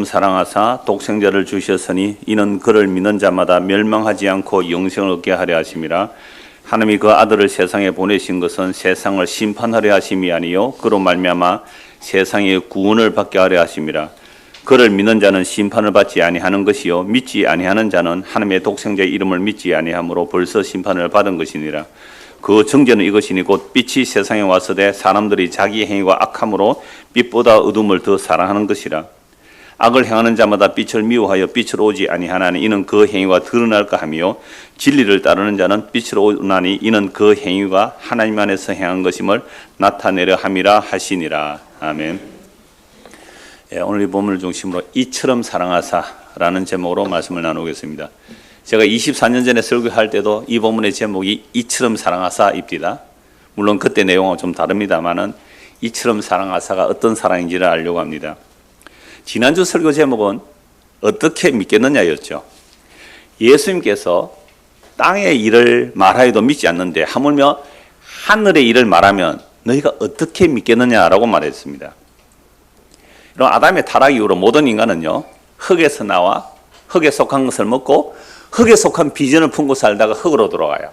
사랑하사 독생자를 주셨으니 이는 그를 믿는 자마다 멸망하지 않고 영생을 얻게 하려 하심이라. 하나님이 그 아들을 세상에 보내신 것은 세상을 심판하려 하심이 아니요 그로 말미암아 세상의 구원을 받게 하려 하심이라. 그를 믿는 자는 심판을 받지 아니하는 것이요 믿지 아니하는 자는 하나님의 독생자의 이름을 믿지 아니하므로 벌써 심판을 받은 것이니라. 그 정죄는 이것이니 곧 빛이 세상에 왔으되 사람들이 자기 행위가 악함으로 빛보다 어둠을 더 사랑하는 것이라. 악을 행하는 자마다 빛을 미워하여 빛으로 오지 아니하나니 이는 그 행위가 드러날까 하며 진리를 따르는 자는 빛으로 오나니 이는 그 행위가 하나님 안에서 행한 것임을 나타내려 함이라 하시니라. 아멘. 오늘 이 본문을 중심으로 이처럼 사랑하사라는 제목으로 말씀을 나누겠습니다. 제가 24년 전에 설교할 때도 이 본문의 제목이 이처럼 사랑하사입니다. 물론 그때 내용은 좀 다릅니다만은 이처럼 사랑하사가 어떤 사랑인지를 알려고 합니다. 지난주 설교 제목은 어떻게 믿겠느냐였죠. 예수님께서 땅의 일을 말하여도 믿지 않는데 하물며 하늘의 일을 말하면 너희가 어떻게 믿겠느냐라고 말했습니다. 이런 아담의 타락 이후로 모든 인간은요, 흙에서 나와 흙에 속한 것을 먹고 흙에 속한 비전을 품고 살다가 흙으로 돌아가요.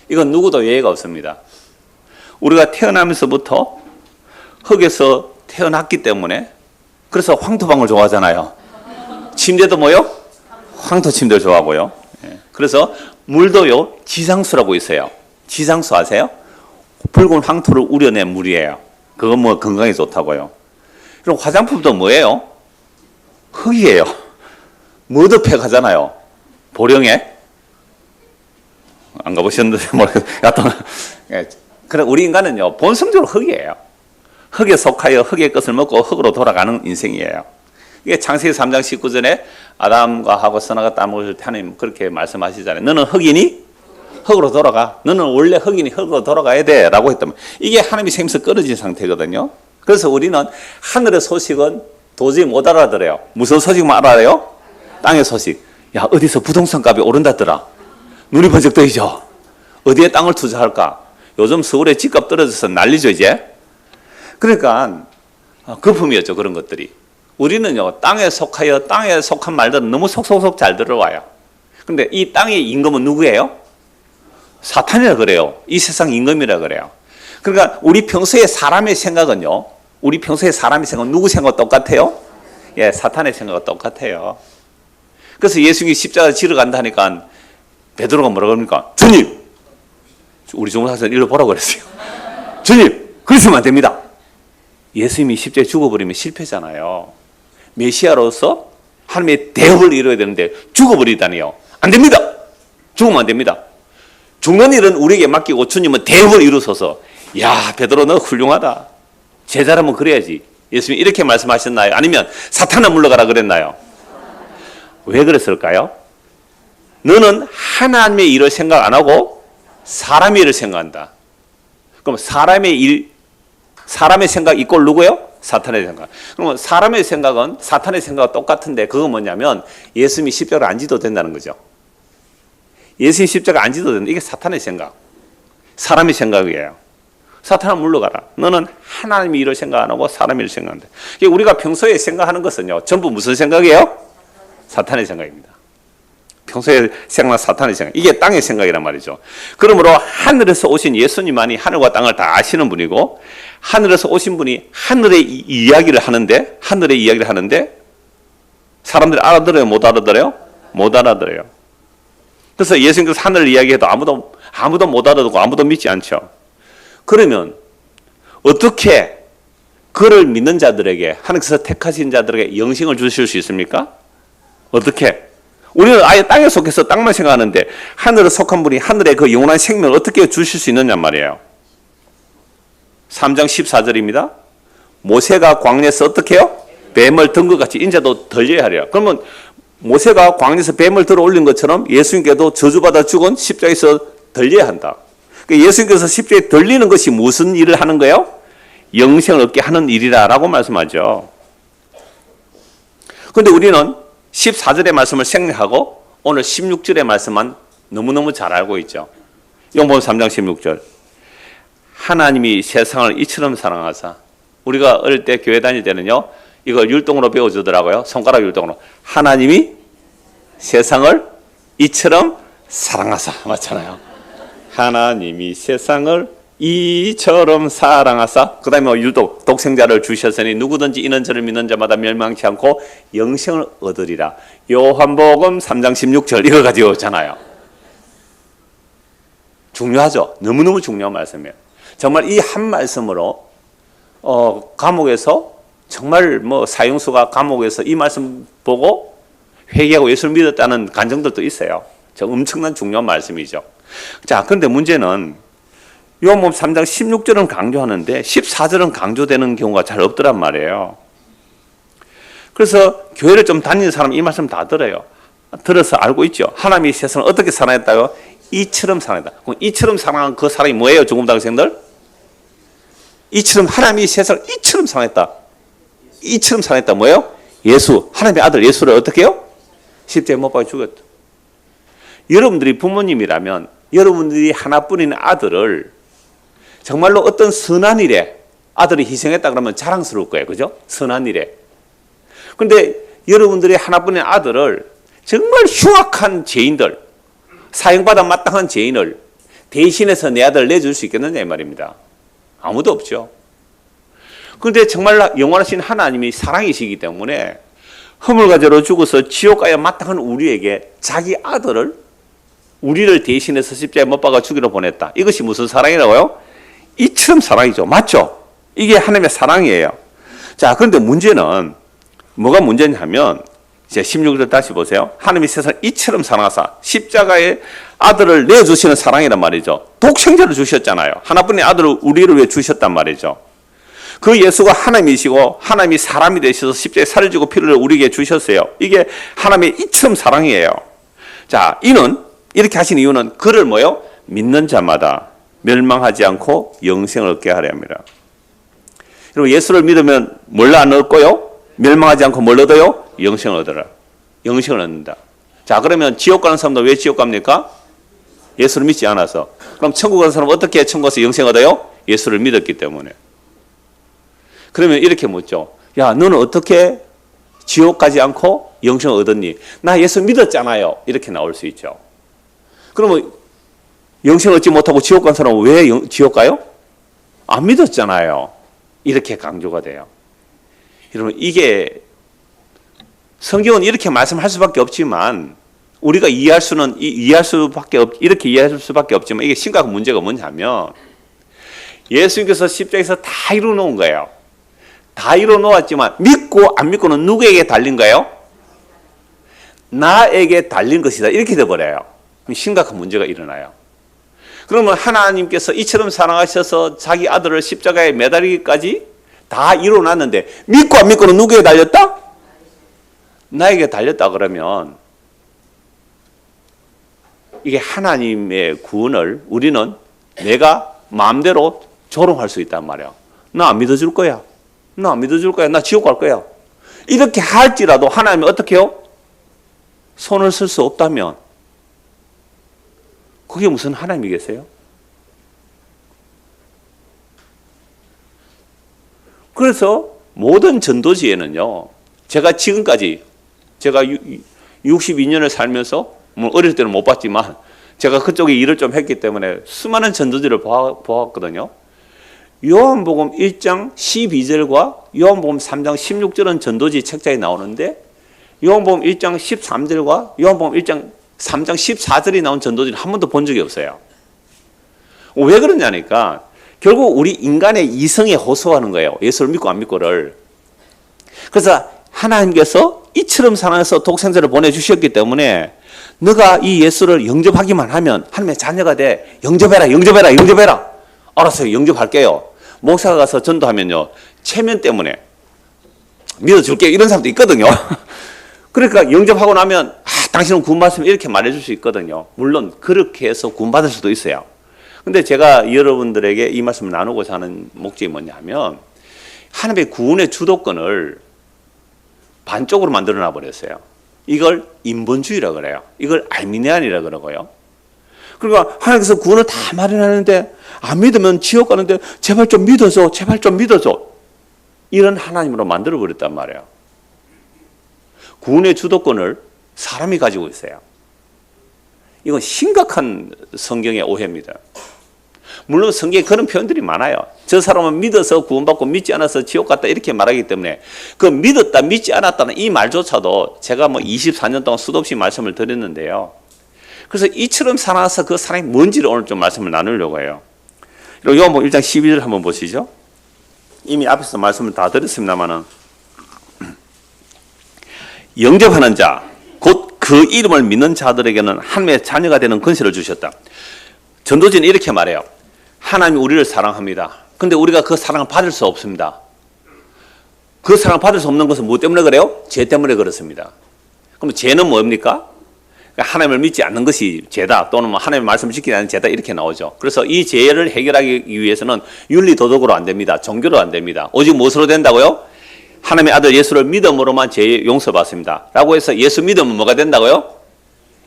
이건 누구도 예외가 없습니다. 우리가 태어나면서부터 흙에서 태어났기 때문에 그래서 황토방을 좋아하잖아요. 침대도 뭐요? 황토 침대를 좋아하고요. 그래서 물도요, 지상수라고 있어요. 지상수 아세요? 붉은 황토를 우려낸 물이에요. 그건 뭐 건강에 좋다고요. 그럼 화장품도 뭐예요? 흙이에요. 머드팩 하잖아요. 보령에? 안 가보셨는데, 여하튼. 그래, 우리 인간은요, 본성적으로 흙이에요. 흙에 속하여 흙의 것을 먹고 흙으로 돌아가는 인생이에요. 이게 창세기 3장 19절에 아담과 하고 선악과 따먹을 때 하나님 그렇게 말씀하시잖아요. 너는 흙이니 흙으로 돌아가. 너는 원래 흙이니 흙으로 돌아가야 돼 라고 했다면 이게 하나님이 생명에서 끊어진 상태거든요. 그래서 우리는 하늘의 소식은 도저히 못 알아들어요. 무슨 소식만 알아요? 땅의 소식. 야, 어디서 부동산 값이 오른다더라. 눈이 번쩍 뜨이죠. 어디에 땅을 투자할까? 요즘 서울에 집값 떨어져서 난리죠 이제. 그러니까 거품이었죠, 그런 것들이. 우리는요, 땅에 속하여 땅에 속한 말들은 너무 속속속 잘 들어와요. 그런데 이 땅의 임금은 누구예요? 사탄이라 그래요. 이 세상 임금이라 그래요. 그러니까 우리 평소에 사람의 생각은요, 우리 평소에 사람의 생각은 누구 생각과 똑같아요? 예, 사탄의 생각과 똑같아요. 그래서 예수님이 십자가 지러 간다니까 베드로가 뭐라고 합니까? 주님! 우리 중국사에서 일러 보라고 그랬어요. 주님! 그러시면 안 됩니다. 예수님이 십자가에 죽어버리면 실패잖아요. 메시아로서 하나님의 대업을 이루어야 되는데 죽어버리다니요. 안 됩니다. 죽으면 안 됩니다. 죽는 일은 우리에게 맡기고 주님은 대업을 이루소서. 야, 베드로 너 훌륭하다. 제자라면 그래야지. 예수님이 이렇게 말씀하셨나요? 아니면 사탄아 물러가라 그랬나요? 왜 그랬을까요? 너는 하나님의 일을 생각 안 하고 사람의 일을 생각한다. 그럼 사람의 생각 이꼴 누구예요? 사탄의 생각. 그러면 사람의 생각은 사탄의 생각과 똑같은데 그건 뭐냐면 예수님이 십자가를 안 지도 된다는 거죠. 예수님이 십자가 안 지도 된다. 이게 사탄의 생각. 사람의 생각이에요. 사탄아 물러가라. 너는 하나님의 일을 생각 안 하고 사람의 일을 생각한다. 우리가 평소에 생각하는 것은요, 전부 무슨 생각이에요? 사탄의 생각입니다. 평소에 생각하는 사탄의 생각. 이게 땅의 생각이란 말이죠. 그러므로 하늘에서 오신 예수님만이 하늘과 땅을 다 아시는 분이고 하늘에서 오신 분이 하늘의 이야기를 하는데 사람들이 알아들어요? 못 알아들어요? 못 알아들어요. 그래서 예수님께서 하늘을 이야기해도 아무도 못 알아듣고 아무도 믿지 않죠. 그러면 어떻게 그를 믿는 자들에게 하나님께서 택하신 자들에게 영생을 주실 수 있습니까? 어떻게? 우리는 아예 땅에 속해서 땅만 생각하는데 하늘에 속한 분이 하늘의 그 영원한 생명을 어떻게 주실 수 있느냐 말이에요. 3장 14절입니다. 모세가 광야에서 어떻게 해요? 뱀을 든 것 같이 인자도 들려야 하려. 그러면 모세가 광야에서 뱀을 들어 올린 것처럼 예수님께도 저주받아 죽은 십자가에서 들려야 한다. 그러니까 예수님께서 십자가에 들리는 것이 무슨 일을 하는 거예요? 영생을 얻게 하는 일이라고 말씀하죠. 그런데 우리는 14절의 말씀을 생략하고 오늘 16절의 말씀만 너무너무 잘 알고 있죠. 요한복음 3장 16절. 하나님이 세상을 이처럼 사랑하사. 우리가 어릴 때 교회 다닐 때는요, 이걸 율동으로 배워주더라고요. 손가락 율동으로. 하나님이 세상을 이처럼 사랑하사. 맞잖아요. 하나님이 세상을 이처럼 사랑하사. 그 다음에 유독 독생자를 주셨으니 누구든지 이는 저를 믿는 자마다 멸망치 않고 영생을 얻으리라. 요한복음 3장 16절 이거 가지고 있잖아요. 중요하죠. 너무너무 중요한 말씀이에요. 정말 이 한 말씀으로 감옥에서 정말 사형수가 감옥에서 이 말씀 보고 회개하고 예수를 믿었다는 간증들도 있어요. 엄청난 중요한 말씀이죠. 자, 그런데 문제는 요한복음 3장 16절은 강조하는데 14절은 강조되는 경우가 잘 없더란 말이에요. 그래서 교회를 좀 다니는 사람은 이 말씀 다 들어요. 들어서 알고 있죠. 하나님이 세상을 어떻게 사랑했다고요? 이처럼 사랑했다. 그럼 이처럼 사랑한 그 사람이 뭐예요? 중국당 학생들? 이처럼 하나님이 세상을 이처럼 사랑했다. 이처럼 사랑했다 뭐예요? 예수, 하나님의 아들 예수를 어떻게 해요? 십자가에 못 박아 죽였다. 여러분들이 부모님이라면 여러분들이 하나뿐인 아들을 정말로 어떤 선한 일에 아들이 희생했다 그러면 자랑스러울 거예요. 그죠? 선한 일에. 그런데 여러분들이 하나뿐인 아들을 정말 흉악한 죄인들, 사형받아 마땅한 죄인을 대신해서 내 아들을 내줄 수 있겠느냐 이 말입니다. 아무도 없죠. 그런데 정말 영원하신 하나님이 사랑이시기 때문에 허물과제로 죽어서 지옥 가야 마땅한 우리에게 자기 아들을 우리를 대신해서 십자가에 못 박아 죽이러 보냈다. 이것이 무슨 사랑이라고요? 이처럼 사랑이죠. 맞죠? 이게 하나님의 사랑이에요. 자, 그런데 문제는 뭐가 문제냐면 이제 16절 다시 보세요. 하나님이 세상을 이처럼 사랑하사 십자가에 아들을 내주시는 사랑이란 말이죠. 독생자를 주셨잖아요. 하나뿐인 아들을 우리를 위해 주셨단 말이죠. 그 예수가 하나님이시고 하나님이 사람이 되셔서 십자가에 살을 지고 피를 우리에게 주셨어요. 이게 하나님의 이처럼 사랑이에요. 자, 이는 이렇게 하신 이유는 그를 뭐요? 믿는 자마다 멸망하지 않고 영생을 얻게 하려 합니다. 여러분 예수를 믿으면 뭘 안 얻고요? 멸망하지 않고 뭘 얻어요? 영생을 얻어라. 영생을 얻는다. 자, 그러면 지옥 가는 사람도 왜 지옥 갑니까? 예수를 믿지 않아서. 그럼 천국 가는 사람은 어떻게 천국에서 영생을 얻어요? 예수를 믿었기 때문에. 그러면 이렇게 묻죠. 야, 너는 어떻게 지옥 가지 않고 영생을 얻었니? 나 예수 믿었잖아요. 이렇게 나올 수 있죠. 그러면 영생을 얻지 못하고 지옥 간 사람은 왜 지옥 가요? 안 믿었잖아요. 이렇게 강조가 돼요. 여러분 이게 성경은 이렇게 말씀할 수밖에 없지만 우리가 이해할 수밖에 없지만 이게 심각한 문제가 뭐냐면 예수님께서 십자가에서 다 이루어 놓은 거예요. 다 이루어 놓았지만 믿고 안 믿고는 누구에게 달린 거예요? 나에게 달린 것이다. 이렇게 돼버려요. 심각한 문제가 일어나요. 그러면 하나님께서 이처럼 사랑하셔서 자기 아들을 십자가에 매달리기까지 다 이루어놨는데 믿고 안 믿고는 누구에게 달렸다? 나에게 달렸다 그러면 이게 하나님의 구원을 우리는 내가 마음대로 조롱할 수 있단 말이야. 나 안 믿어줄 거야. 나 안 믿어줄 거야. 나 지옥 갈 거야. 이렇게 할지라도 하나님이 어떻게 해요? 손을 쓸 수 없다면 그게 무슨 하나님이겠어요? 그래서 모든 전도지에는요, 제가 지금까지 제가 62년을 살면서 어릴 때는 못 봤지만 제가 그쪽에 일을 좀 했기 때문에 수많은 전도지를 보았거든요. 요한복음 1장 12절과 요한복음 3장 16절은 전도지 책자에 나오는데 요한복음 1장 13절과 요한복음 1장 3장 14절이 나온 전도지를 한 번도 본 적이 없어요. 왜 그러냐니까 결국 우리 인간의 이성에 호소하는 거예요. 예수를 믿고 안 믿고를. 그래서 하나님께서 이처럼 사랑해서 독생자를 보내주셨기 때문에 너가 이 예수를 영접하기만 하면 하나님의 자녀가 돼. 영접해라. 알았어요. 영접할게요. 목사가 가서 전도하면요. 체면 때문에 믿어줄게요. 이런 사람도 있거든요. 그러니까 영접하고 나면 당신은 구원받았으면 이렇게 말해줄 수 있거든요. 물론 그렇게 해서 구원받을 수도 있어요. 근데 제가 여러분들에게 이 말씀을 나누고자 하는 목적이 뭐냐면 하나님의 구원의 주도권을 반쪽으로 만들어놔 버렸어요. 이걸 인본주의라고 그래요. 이걸 알미니안이라고 그러고요. 그러니까 하나님께서 구원을 다 마련하는데 안 믿으면 지옥 가는데 제발 좀 믿어줘. 이런 하나님으로 만들어버렸단 말이에요. 구원의 주도권을 사람이 가지고 있어요. 이건 심각한 성경의 오해입니다. 물론 성경에 그런 표현들이 많아요. 저 사람은 믿어서 구원받고 믿지 않아서 지옥 갔다 이렇게 말하기 때문에 그 믿었다 믿지 않았다는 이 말조차도 제가 24년 동안 수도 없이 말씀을 드렸는데요. 그래서 이처럼 살아서 그 사람이 뭔지를 오늘 좀 말씀을 나누려고 해요. 요한복음 1장 12절 한번 보시죠. 이미 앞에서 말씀을 다 드렸습니다만은 영접하는 자, 곧 그 이름을 믿는 자들에게는 하나님의 자녀가 되는 권세를 주셨다. 전도지는 이렇게 말해요. 하나님이 우리를 사랑합니다. 근데 우리가 그 사랑을 받을 수 없습니다. 그 사랑을 받을 수 없는 것은 무엇 때문에 그래요? 죄 때문에 그렇습니다. 그럼 죄는 뭡니까? 하나님을 믿지 않는 것이 죄다, 또는 하나님의 말씀을 지키지 않는 죄다, 이렇게 나오죠. 그래서 이 죄를 해결하기 위해서는 윤리 도덕으로 안 됩니다. 종교로 안 됩니다. 오직 무엇으로 된다고요? 하나님의 아들 예수를 믿음으로만 죄 용서받습니다. 라고 해서 예수 믿으면 뭐가 된다고요?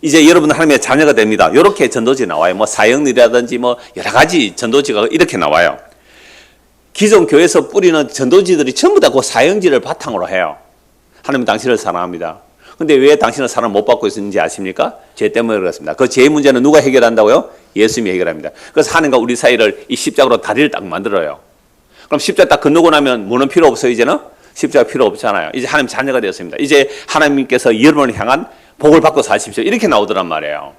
이제 여러분 하나님의 자녀가 됩니다. 이렇게 전도지 나와요. 사형리라든지 여러 가지 전도지가 이렇게 나와요. 기존 교회에서 뿌리는 전도지들이 전부 다 그 사형지를 바탕으로 해요. 하나님 당신을 사랑합니다. 근데 왜 당신은 사랑 못 받고 있는지 아십니까? 죄 때문에 그렇습니다. 그 죄의 문제는 누가 해결한다고요? 예수님이 해결합니다. 그래서 하나님과 우리 사이를 이 십자가로 다리를 딱 만들어요. 그럼 십자가 딱 건너고 나면 뭐는 필요 없어요, 이제는? 십자가 필요 없잖아요. 이제 하나님 자녀가 되었습니다. 이제 하나님께서 여러분을 향한 복을 받고 사십시오. 이렇게 나오더란 말이에요.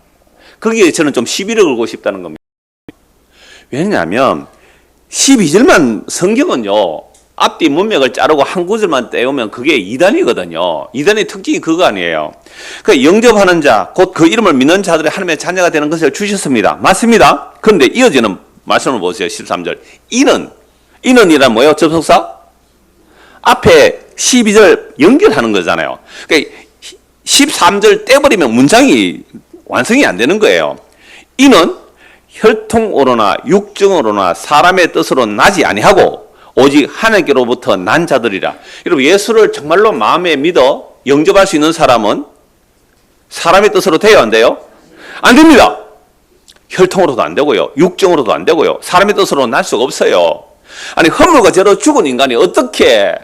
거기에 저는 좀 시비를 걸고 싶다는 겁니다. 왜냐하면 12절만 성경은요, 앞뒤 문맥을 자르고 한 구절만 떼우면 그게 이단이거든요. 이단의 특징이 그거 아니에요. 그 영접하는 자, 곧 그 이름을 믿는 자들의 하나님의 자녀가 되는 것을 주셨습니다. 맞습니다. 그런데 이어지는 말씀을 보세요. 13절. 이는이란 뭐예요? 접속사? 앞에 12절 연결하는 거잖아요. 그러니까 13절 떼버리면 문장이 완성이 안 되는 거예요. 이는 혈통으로나 육정으로나 사람의 뜻으로 나지 아니하고 오직 하나님께로부터 난 자들이라. 여러분, 예수를 정말로 마음에 믿어 영접할 수 있는 사람은 사람의 뜻으로 돼요, 안 돼요? 안 됩니다. 혈통으로도 안 되고요, 육정으로도 안 되고요, 사람의 뜻으로 날 수가 없어요. 아니, 허물과 죄로 죽은 인간이 어떻게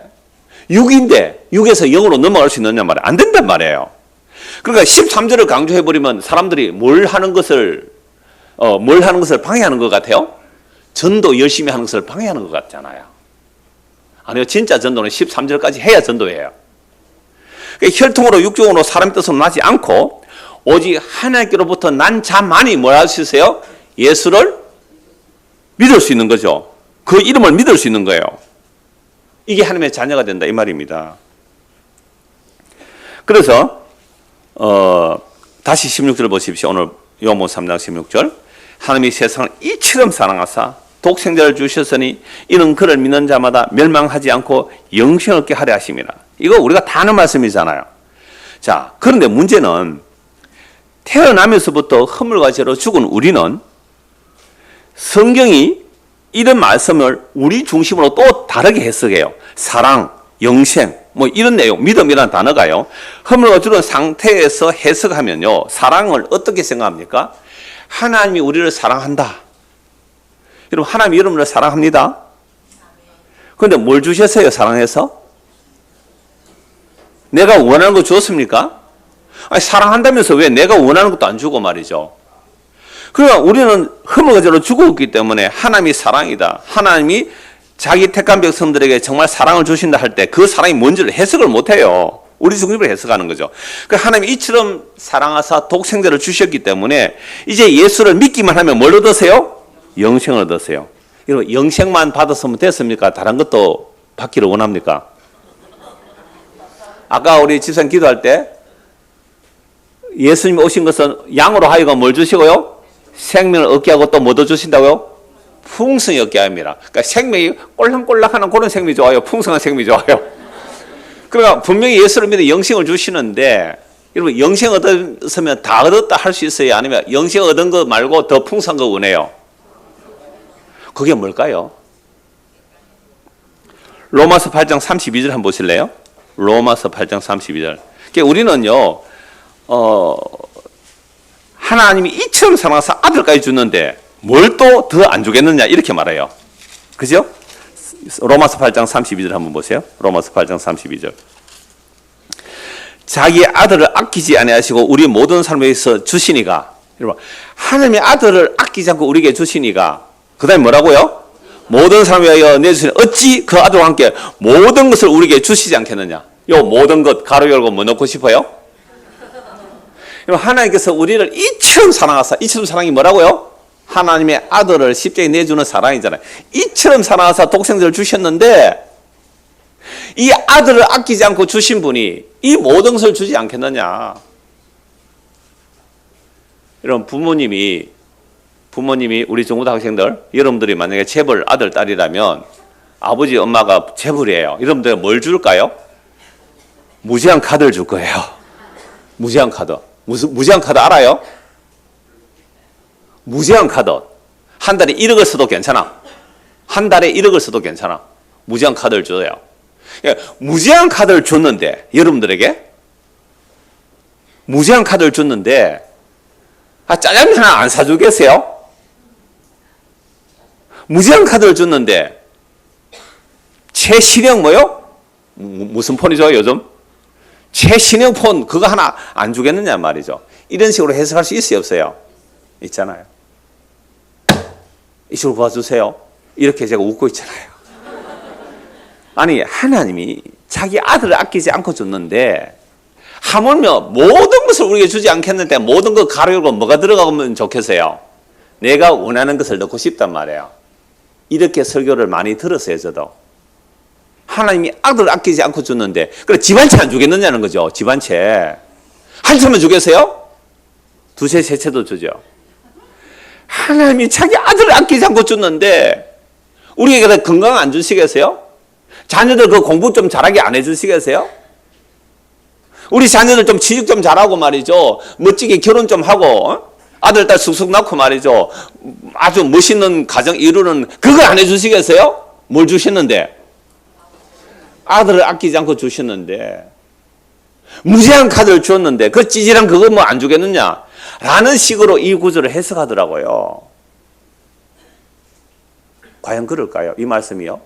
육인데 육에서 영으로 넘어갈 수 있느냐 말이에요. 안 된단 말이에요. 그러니까 13절을 강조해버리면 사람들이 뭘 하는 것을 방해하는 것 같아요? 전도 열심히 하는 것을 방해하는 것 같잖아요. 아니요, 진짜 전도는 13절까지 해야 전도예요. 그러니까 혈통으로 육정으로 사람의 뜻으로 나지 않고 오직 하나님께로부터 난 자만이 뭘 할 수 있어요? 예수를 믿을 수 있는 거죠. 그 이름을 믿을 수 있는 거예요. 이게 하나님의 자녀가 된다, 이 말입니다. 그래서 다시 16절 보십시오. 오늘 요한복음 3장 16절. 하나님이 세상을 이처럼 사랑하사 독생자를 주셨으니 이는 그를 믿는 자마다 멸망하지 않고 영생을 얻게 하려 하심이라. 이거 우리가 다 아는 말씀이잖아요. 자, 그런데 문제는 태어나면서부터 허물과 죄로 죽은 우리는 성경이 이런 말씀을 우리 중심으로 또 다르게 해석해요. 사랑, 영생, 이런 내용, 믿음이라는 단어가요. 허물과 죽은 상태에서 해석하면요, 사랑을 어떻게 생각합니까? 하나님이 우리를 사랑한다. 여러분, 하나님이 여러분을 사랑합니다. 그런데 뭘 주셨어요, 사랑해서? 내가 원하는 거 주었습니까? 아니, 사랑한다면서 왜 내가 원하는 것도 안 주고 말이죠. 그러니까 우리는 허물과 죄로 죽었기 때문에 하나님이 사랑이다, 하나님이 자기 택한 백성들에게 정말 사랑을 주신다 할 때 그 사랑이 뭔지를 해석을 못해요. 우리 중심으로 해석하는 거죠. 그러니까 하나님이 이처럼 사랑하사 독생자를 주셨기 때문에 이제 예수를 믿기만 하면 뭘 얻으세요? 영생을 얻으세요. 여러분, 영생만 받았으면 됐습니까? 다른 것도 받기를 원합니까? 아까 우리 집사님 기도할 때 예수님 오신 것은 양으로 하여금 뭘 주시고요? 생명을 얻게 하고 또 뭐 더 주신다고요? 풍성히 얻게 합니다. 그러니까 생명이 꼴랑꼴랑하는 그런 생명이 좋아요? 풍성한 생명이 좋아요? 그러니까 분명히 예수를 믿어 영생을 주시는데, 여러분, 영생 얻었으면 다 얻었다 할 수 있어요? 아니면 영생 얻은 거 말고 더 풍성한 거 원해요? 그게 뭘까요? 로마서 8장 32절 한번 보실래요? 로마서 8장 32절. 그러니까 우리는요, 하나님이 이처럼 사랑해서 아들까지 주는데 뭘 또 더 안 주겠느냐, 이렇게 말해요. 그죠? 로마서 8장 32절 한번 보세요. 로마서 8장 32절. 자기 아들을 아끼지 아니하시고 우리 모든 삶에 있어 주시니가. 여러분, 하나님의 아들을 아끼지 않고 우리에게 주시니가. 그 다음에 뭐라고요? 모든 삶에 위하여 내주시니 어찌 그 아들과 함께 모든 것을 우리에게 주시지 않겠느냐. 요 모든 것 가로 열고 뭐 넣고 싶어요? 하나님께서 우리를 이처럼 사랑하사. 이처럼 사랑이 뭐라고요? 하나님의 아들을 십자가에 내주는 사랑이잖아요. 이처럼 사랑하사 독생자를 주셨는데 이 아들을 아끼지 않고 주신 분이 이 모든 것을 주지 않겠느냐. 여러분, 부모님이 우리 중고등 학생들, 여러분들이 만약에 재벌 아들 딸이라면 아버지 엄마가 재벌이에요. 여러분들 뭘 줄까요? 무제한 카드를 줄 거예요. 무제한 카드. 무제한 카드 알아요? 무제한 카드. 한 달에 1억을 써도 괜찮아. 한 달에 1억을 써도 괜찮아. 무제한 카드를 줘요. 무제한 카드를 줬는데, 여러분들에게 무제한 카드를 줬는데 짜장면 하나 안 사주겠어요? 무제한 카드를 줬는데 최신형 뭐요? 무슨 폰이죠 요즘? 최신형 폰 그거 하나 안 주겠느냐 말이죠. 이런 식으로 해석할 수 있어요 없어요? 있잖아요. 이쪽으로 봐주세요. 이렇게 제가 웃고 있잖아요. 아니, 하나님이 자기 아들을 아끼지 않고 줬는데 하물며 모든 것을 우리에게 주지 않겠는데 모든 것 가로 열고 뭐가 들어가면 좋겠어요? 내가 원하는 것을 넣고 싶단 말이에요. 이렇게 설교를 많이 들었어요 저도. 하나님이 아들을 아끼지 않고 줬는데 그래 집 한 채 안 주겠느냐는 거죠. 집 한 채. 한 채만 주겠어요? 두 채, 세 채도 주죠. 하나님이 자기 아들을 아끼지 않고 줬는데 우리에게 건강 안 주시겠어요? 자녀들 그 공부 좀 잘하게 안 해주시겠어요? 우리 자녀들 좀 취직 좀 잘하고 말이죠. 멋지게 결혼 좀 하고 아들, 딸 쑥쑥 낳고 말이죠. 아주 멋있는 가정 이루는 그걸 안 해주시겠어요? 뭘 주셨는데? 아들을 아끼지 않고 주셨는데 무제한 카드를 줬는데 그 찌질한 그거 뭐 안 주겠느냐? 라는 식으로 이 구절을 해석하더라고요. 과연 그럴까요? 이 말씀이요?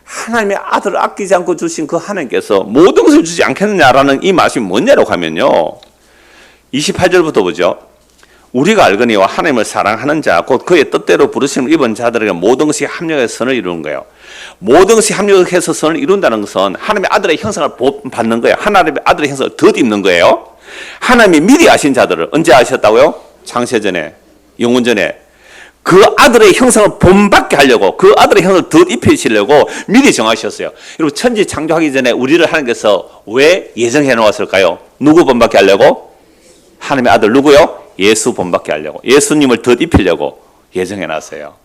하나님의 아들을 아끼지 않고 주신 그 하나님께서 모든 것을 주지 않겠느냐라는 이 말씀이 뭐냐라고 하면요. 28절부터 보죠. 우리가 알거니와 하나님을 사랑하는 자 곧 그의 뜻대로 부르심을 입은 자들에게 모든 것이 합력해서 선을 이루는 거예요. 모든 것이 합력해서 선을 이룬다는 것은 하나님의 아들의 형상을 받는 거예요. 하나님의 아들의 형상을 덧입는 거예요. 하나님이 미리 아신 자들을 언제 아셨다고요? 창세전에, 영원전에 그 아들의 형상을 본받게 하려고 그 아들의 형상을 덧입히시려고 미리 정하셨어요. 여러분 천지 창조하기 전에 우리를 하나님께서 왜 예정해 놓았을까요? 누구 본받게 하려고? 하나님의 아들 누구요? 예수 본받게 하려고. 예수님을 덧입히려고 예정해 놨어요.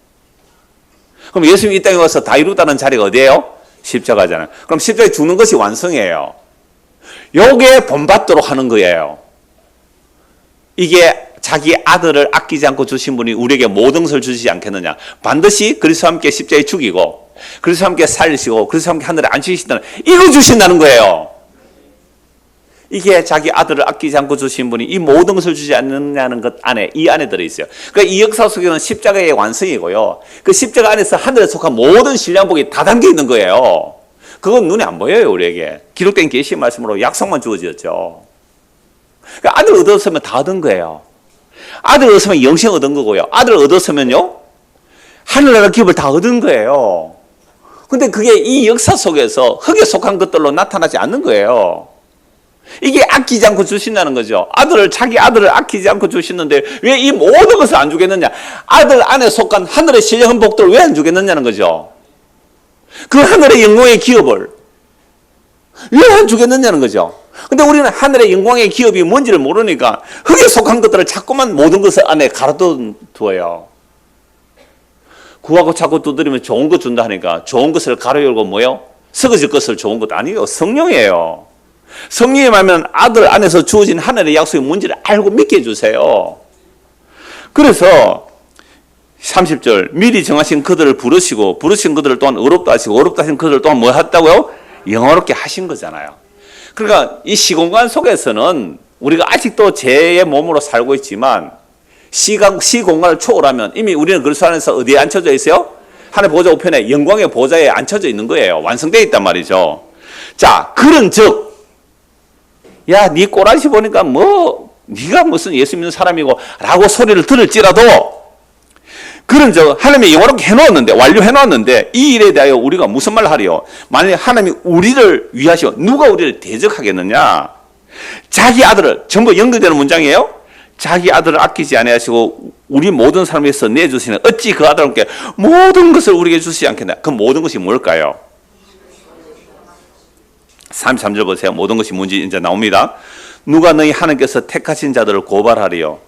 그럼 예수님이 이 땅에 와서 다 이루다는 자리가 어디예요? 십자가잖아요. 그럼 십자가에 죽는 것이 완성이에요. 요게 본받도록 하는 거예요. 이게 자기 아들을 아끼지 않고 주신 분이 우리에게 모든 것을 주시지 않겠느냐. 반드시 그리스도와 함께 십자가에 죽이고 그리스도와 함께 살리시고 그리스도와 함께 하늘에 앉히신다는 이거 주신다는 거예요. 이게 자기 아들을 아끼지 않고 주신 분이 이 모든 것을 주지 않느냐는 것 안에 이 안에 들어있어요. 그러니까 이 역사 속에는 십자가의 완성이고요. 그 십자가 안에서 하늘에 속한 모든 신령복이 다 담겨 있는 거예요. 그건 눈에 안 보여요 우리에게. 기록된 계시 말씀으로 약속만 주어졌죠. 그러니까 아들 얻었으면 다 얻은 거예요. 아들 얻었으면 영생 얻은 거고요. 아들 얻었으면요 하늘나라 기업을 다 얻은 거예요. 근데 그게 이 역사 속에서 흙에 속한 것들로 나타나지 않는 거예요. 이게 아끼지 않고 주신다는 거죠. 자기 아들을 아끼지 않고 주시는데 왜 이 모든 것을 안 주겠느냐? 아들 안에 속한 하늘의 신령한 복들을 왜 안 주겠느냐는 거죠. 그 하늘의 영광의 기업을 왜 안 주겠느냐는 거죠. 근데 우리는 하늘의 영광의 기업이 뭔지를 모르니까 흙에 속한 것들을 자꾸만 모든 것을 안에 가로두어요. 구하고 자꾸 두드리면 좋은 것 준다 하니까 좋은 것을 가로 열고 뭐요? 썩어질 것을 좋은 것 아니에요. 성령이에요. 성령이 말하면 아들 안에서 주어진 하늘의 약속이 뭔지를 알고 믿게 해주세요. 그래서 30절 미리 정하신 그들을 부르시고 부르신 그들을 또한 의롭다 하시고 의롭다 하신 그들을 또한 뭐 했다고요? 영화롭게 하신 거잖아요. 그러니까 이 시공간 속에서는 우리가 아직도 죄의 몸으로 살고 있지만 시공간을 초월하면 이미 우리는 그리스도 안에서 어디에 앉혀져 있어요? 하나님 보좌 우편에 영광의 보좌에 앉혀져 있는 거예요. 완성되어 있단 말이죠. 자, 그런즉 야, 네 꼬라지 보니까 뭐 네가 무슨 예수 믿는 사람이고 라고 소리를 들을지라도 그런즉 하나님이 영원하게 해놓았는데, 완료해놓았는데 이 일에 대하여 우리가 무슨 말을 하리요? 만약에 하나님이 우리를 위하시고 누가 우리를 대적하겠느냐? 자기 아들을, 전부 연결되는 문장이에요. 자기 아들을 아끼지 아니하시고 우리 모든 사람을 위해서 내주시는 어찌 그 아들과 함께 모든 것을 우리에게 주시지 않겠나? 그 모든 것이 뭘까요? 33절 보세요. 모든 것이 뭔지 이제 나옵니다. 누가 너희 하나님께서 택하신 자들을 고발하리요?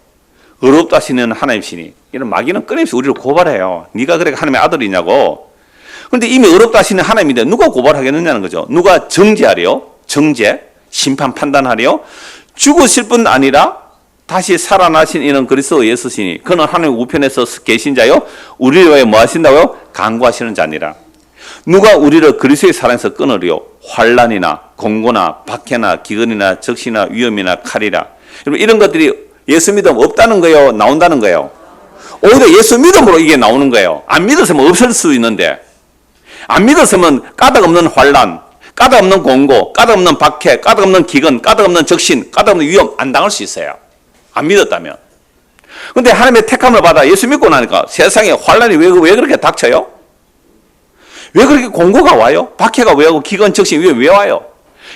의롭다 하시는 하나님이시니. 이런 마귀는 끊임없이 우리를 고발해요. 네가 그래 하나님의 아들이냐고. 그런데 이미 의롭다 하시는 하나님인데 누가 고발하겠느냐는 거죠. 누가 정죄하리요? 정죄, 심판 판단하리요? 죽으실 뿐 아니라 다시 살아나신 이는 그리스도 예수시니 그는 하나님 우편에서 계신 자요 우리를 위하여 뭐 하신다고요? 간구하시는 자니라. 누가 우리를 그리스도의 사랑에서 끊으리요? 환난이나 공고나 박해나 기근이나 적시나 위험이나 칼이라. 여러분 이런 것들이 예수 믿음 없다는 거예요? 나온다는 거예요? 오히려 예수 믿음으로 이게 나오는 거예요. 안 믿었으면 없을 수 있는데, 안 믿었으면 까닭 없는 환난, 까닭 없는 공고, 까닭 없는 박해, 까닭 없는 기근, 까닭 없는 적신, 까닭 없는 위험 안 당할 수 있어요. 안 믿었다면. 근데 하나님의 택함을 받아 예수 믿고 나니까 세상에 환난이 왜 그렇게 닥쳐요? 왜 그렇게 공고가 와요? 박해가 왜 오고 기근, 적신, 위험 왜 와요?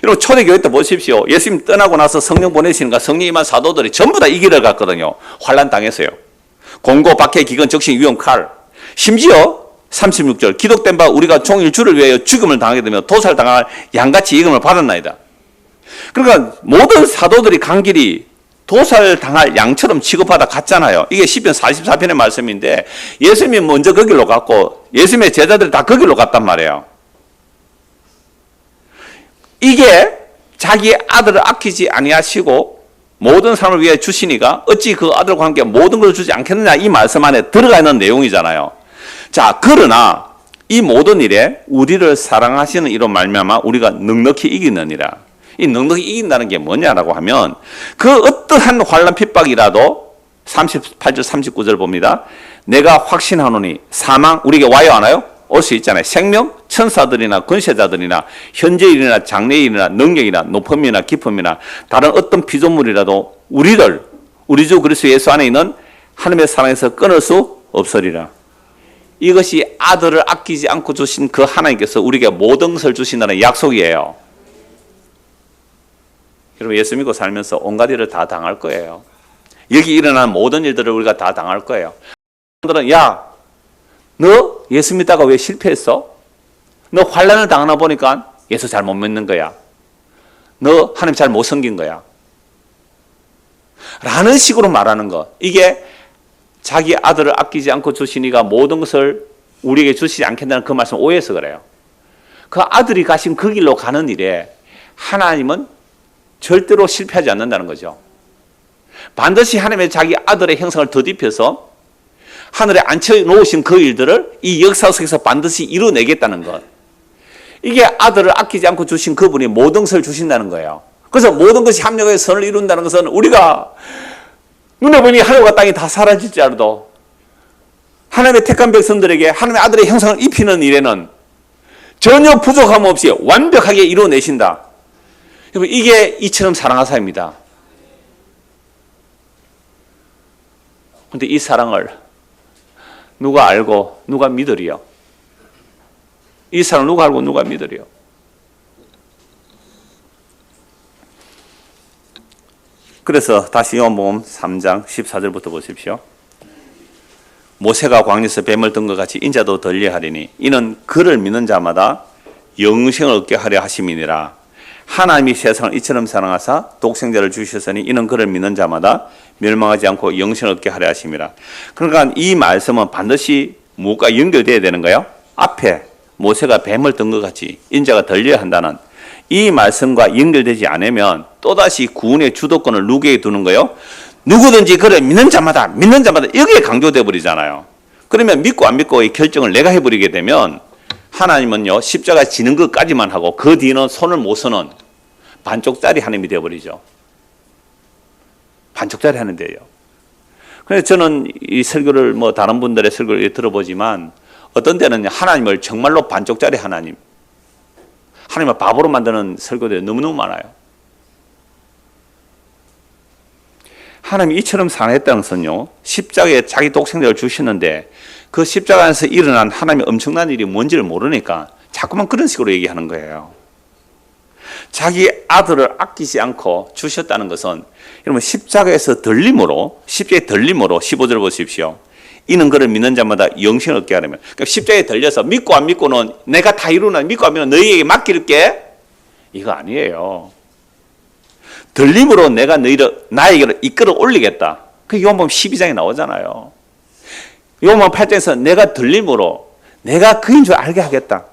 여러분 초대교회 때 보십시오. 예수님 떠나고 나서 성령 보내시는가 성령 임한 사도들이 전부 다 이 길을 갔거든요. 환난 당했어요. 공고, 박해, 기근, 적신, 위험, 칼. 심지어 36절 기록된 바 우리가 종일 주를 위하여 죽음을 당하게 되며 도살당할 양같이 이금을 받았나이다. 그러니까 모든 사도들이 간 길이 도살당할 양처럼 취급하다 갔잖아요. 이게 시편 44편의 말씀인데 예수님이 먼저 그 길로 갔고 예수님의 제자들이 다 그 길로 갔단 말이에요. 이게 자기 아들을 아끼지 아니하시고 모든 사람을 위해 주시니까 어찌 그 아들과 함께 모든 것을 주지 않겠느냐 이 말씀 안에 들어가 있는 내용이잖아요. 자, 그러나 이 모든 일에 우리를 사랑하시는 이로 말미암아 우리가 넉넉히 이기느니라. 이 넉넉히 이긴다는 게 뭐냐라고 하면 그 어떠한 환난 핍박이라도 38절 39절 봅니다. 내가 확신하노니 사망 우리에게 와요 안 와요? 올 수 있잖아요. 생명, 천사들이나 권세자들이나 현재일이나 장래일이나 능력이나 높음이나 깊음이나 다른 어떤 피조물이라도 우리를 우리 주 그리스도 예수 안에 있는 하나님의 사랑에서 끊을 수 없으리라. 이것이 아들을 아끼지 않고 주신 그 하나님께서 우리에게 모든 것을 주신다는 약속이에요. 여러분 예수 믿고 살면서 온갖 일을 다 당할 거예요. 여기 일어나는 모든 일들을 우리가 다 당할 거예요. 사람들은 야, 너 예수 믿다가 왜 실패했어? 너 환난을 당하나 보니까 예수 잘 못 믿는 거야. 너 하나님 잘 못 섬긴 거야. 라는 식으로 말하는 것. 이게 자기 아들을 아끼지 않고 주시니가 모든 것을 우리에게 주시지 않겠다는 그 말씀 오해해서 그래요. 그 아들이 가신 그 길로 가는 일에 하나님은 절대로 실패하지 않는다는 거죠. 반드시 하나님의 자기 아들의 형상을 덧입혀서 하늘에 앉혀놓으신 그 일들을 이 역사 속에서 반드시 이루어내겠다는 것. 이게 아들을 아끼지 않고 주신 그분이 모든 것을 주신다는 거예요. 그래서 모든 것이 합력하여 선을 이룬다는 것은 우리가 눈에 보이는 하늘과 땅이 다 사라질지라도 하나님의 택한 백성들에게 하나님의 아들의 형상을 입히는 일에는 전혀 부족함 없이 완벽하게 이루어내신다. 여러분 이게 이처럼 사랑하사입니다. 그런데 이 사랑을 누가 알고 누가 믿으리요? 이 사랑을 누가 알고 누가 믿으리요? 그래서 다시 요한복음 3장 14절부터 보십시오. 모세가 광야에서 뱀을 든 것 같이 인자도 덜리하리니 이는 그를 믿는 자마다 영생을 얻게 하려 하심이니라. 하나님이 세상을 이처럼 사랑하사 독생자를 주셨으니 이는 그를 믿는 자마다 멸망하지 않고 영생을 얻게 하려 하심이라. 그러니까 이 말씀은 반드시 무엇과 연결되어야 되는 거예요? 앞에 모세가 뱀을 든 것 같이 인자가 덜려야 한다는 이 말씀과 연결되지 않으면 또다시 구원의 주도권을 누구에게 두는 거예요? 누구든지 그를 믿는 자마다 여기에 강조돼 버리잖아요. 그러면 믿고 안 믿고의 결정을 내가 해버리게 되면 하나님은요 십자가 지는 것까지만 하고 그 뒤는 손을 못 서는 반쪽짜리 하나님이 되어버리죠. 반쪽짜리 하나님이에요. 그래서 저는 이 설교를 다른 분들의 설교를 들어보지만 어떤 때는 하나님을 정말로 반쪽짜리 하나님을 바보로 만드는 설교들이 너무너무 많아요. 하나님이 이처럼 사랑했다는 것은요, 십자가에 자기 독생자를 주셨는데 그 십자가 안에서 일어난 하나님의 엄청난 일이 뭔지를 모르니까 자꾸만 그런 식으로 얘기하는 거예요. 자기 아들을 아끼지 않고 주셨다는 것은 여러분 십자가에서 들림으로 15절을 보십시오. 이는 그를 믿는 자마다 영생을 얻게 하려면, 그러니까 십자가에 들려서 믿고 안 믿고는 내가 다 이루나 믿고 안 믿고 너희에게 맡길게, 이거 아니에요. 들림으로 내가 나에게로 이끌어 올리겠다. 그 요한복음 12장에 나오잖아요. 요한복음 8장에서 내가 들림으로 내가 그인 줄 알게 하겠다.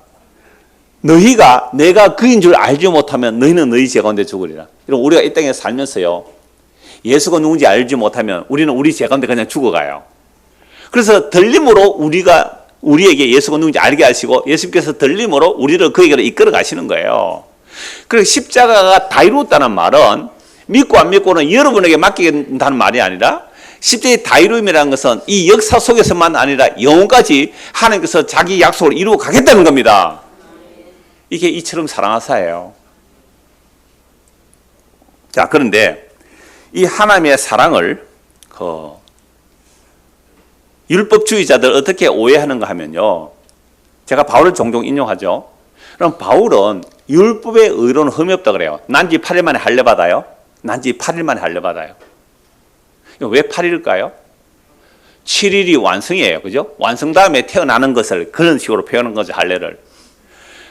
너희가 내가 그인 줄 알지 못하면 너희는 너희 죄 가운데 죽으리라. 우리가 이 땅에 살면서요, 예수가 누군지 알지 못하면 우리는 우리 죄 가운데 그냥 죽어가요. 그래서 들림으로 우리에게 예수가 누군지 알게 하시고 예수님께서 들림으로 우리를 그에게로 이끌어 가시는 거예요. 그리고 십자가가 다 이루었다는 말은 믿고 안 믿고는 여러분에게 맡기겠다는 말이 아니라 십자가의 다 이루음이라는 것은 이 역사 속에서만 아니라 영원까지 하나님께서 자기 약속을 이루어 가겠다는 겁니다. 이게 이처럼 사랑하사예요. 자, 그런데 이 하나님의 사랑을 율법주의자들 어떻게 오해하는가 하면요, 제가 바울을 종종 인용하죠. 그럼 바울은 율법의 의로는 흠이 없다 그래요. 난지 8일 만에 할례 받아요. 난지 8일 만에 할례 받아요. 왜 8일일까요? 7일이 완성이에요. 그죠? 완성 다음에 태어나는 것을 그런 식으로 표현한 거죠, 할례를.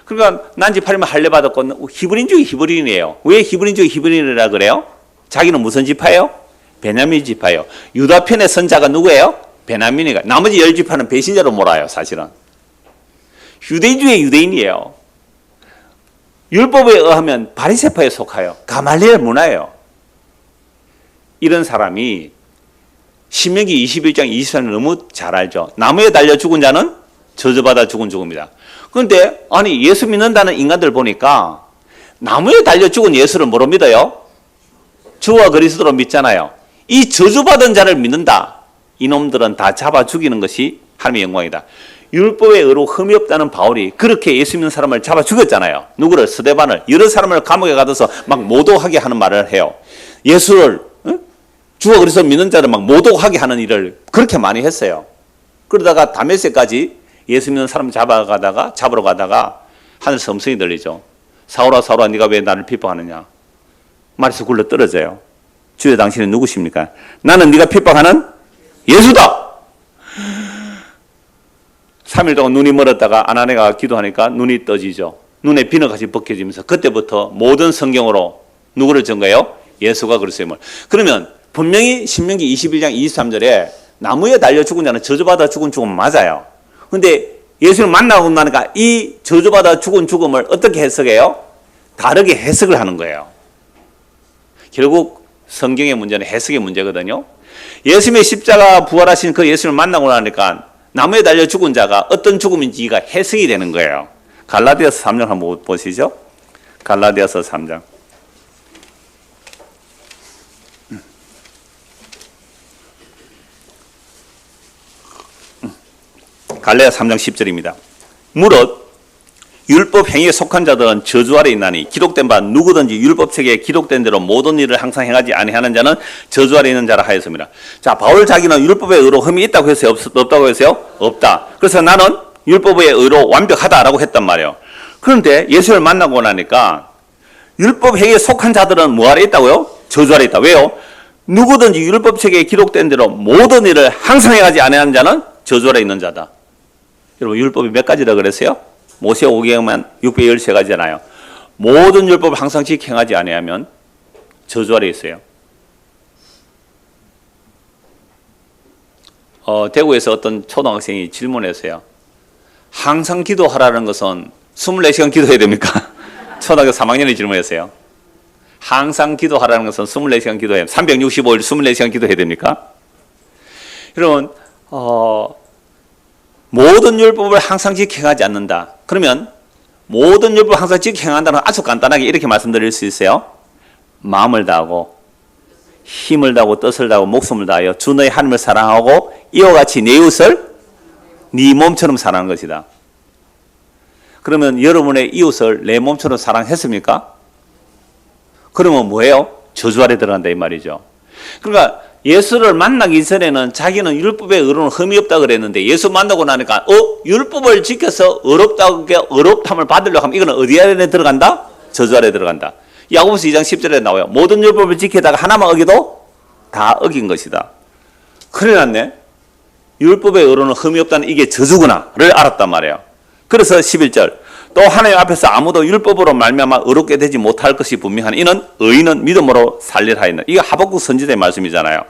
그러니까 난지 8일만 할례 받았고 히브리인 중에 히브리인이에요. 왜 히브리인 중에 히브리인이라 그래요? 자기는 무슨 지파예요? 베냐민 지파예요. 유다 편의 선자가 누구예요? 베냐민이가. 나머지 10지파는 배신자로 몰아요, 사실은. 유대인 중에 유대인이에요. 율법에 의하면 바리새파에 속하여 가말리엘 문화예요. 이런 사람이 신명기 21장 24절 너무 잘 알죠. 나무에 달려 죽은 자는 저주받아 죽은 죽음이다. 그런데 아니 예수 믿는다는 인간들 보니까 나무에 달려 죽은 예수를 뭐로 믿어요? 주와 그리스도로 믿잖아요. 이 저주받은 자를 믿는다. 이놈들은 다 잡아 죽이는 것이 하나님의 영광이다. 율법의 의로 흠이 없다는 바울이 그렇게 예수 믿는 사람을 잡아 죽였잖아요. 누구를? 스데반을. 여러 사람을 감옥에 가둬서 막 모독하게 하는 말을 해요. 예수를 주와 그리스도 믿는 자를 막 모독하게 하는 일을 그렇게 많이 했어요. 그러다가 다메섹까지 예수 믿는 사람 잡으러 가다가 하늘에서 음성이 들리죠. 사울아 사울아 네가 왜 나를 핍박하느냐. 말에서 굴러 떨어져요. 주여 당신은 누구십니까? 나는 네가 핍박하는 예수다. 3일 동안 눈이 멀었다가 아나니아가 기도하니까 눈이 떠지죠. 눈에 비너같이 벗겨지면서 그때부터 모든 성경으로 누구를 전 거예요? 예수가 그리스도임을. 그러면 분명히 신명기 21장 23절에 나무에 달려 죽은 자는 저주받아 죽은 죽음 맞아요. 그런데 예수를 만나고 나니까 이 저주받아 죽은 죽음을 어떻게 해석해요? 다르게 해석을 하는 거예요. 결국 성경의 문제는 해석의 문제거든요. 예수님의 십자가 부활하신 그 예수를 만나고 나니까 나무에 달려 죽은 자가 어떤 죽음인지가 해석이 되는 거예요. 갈라디아서 3장 한번 보시죠. 갈라디아서 3장. 갈라디아서 3장 10절입니다. 무릇 율법 행위에 속한 자들은 저주 아래 있나니 기록된 바 누구든지 율법책에 기록된 대로 모든 일을 항상 행하지 아니하는 자는 저주 아래 있는 자라 하였습니다. 자, 바울 자기는 율법의 의로 흠이 있다고 했어요? 없다고 했어요? 없다. 그래서 나는 율법의 의로 완벽하다라고 했단 말이에요. 그런데 예수를 만나고 나니까 율법 행위에 속한 자들은 뭐 아래 있다고요? 저주 아래 있다. 왜요? 누구든지 율법책에 기록된 대로 모든 일을 항상 행하지 아니하는 자는 저주 아래 있는 자다. 여러분 율법이 몇 가지라 그랬어요? 모세 오경만 613가지잖아요. 모든 율법을 항상 지켜행하지 아니하면 저주 아래 있어요. 대구에서 어떤 초등학생이 질문했어요. 항상 기도하라는 것은 24시간 기도해야 됩니까? 초등학교 3학년이 질문했어요. 항상 기도하라는 것은 24시간 기도해야 365일 24시간 기도해야 됩니까? 여러분 모든 율법을 항상 지켜행하지 않는다. 그러면 모든 율법을 항상 지켜행한다는 건 아주 간단하게 이렇게 말씀드릴 수 있어요. 마음을 다하고 힘을 다하고 뜻을 다하고 목숨을 다하여 주 너의 하나님을 사랑하고 이와 같이 내 이웃을 네 몸처럼 사랑하는 것이다. 그러면 여러분의 이웃을 내 몸처럼 사랑했습니까? 그러면 뭐예요? 저주 아래 들어간다 이 말이죠. 그러니까 예수를 만나기 전에는 자기는 율법의 의로는 흠이 없다 그랬는데 예수 만나고 나니까 율법을 지켜서 의롭담을 받으려고 하면 이거는 어디 아래 들어간다? 저주 아래 들어간다. 야고보서 2장 10절에 나와요. 모든 율법을 지키다가 하나만 어기도 다 어긴 것이다. 큰일 났네. 율법의 의로는 흠이 없다는 이게 저주구나를 알았단 말이에요. 그래서 11절 또 하나님 앞에서 아무도 율법으로 말미암아 의롭게 되지 못할 것이 분명하니 이는 의인은 믿음으로 살리라 하였노라. 이게 하박국 선지자의 말씀이잖아요.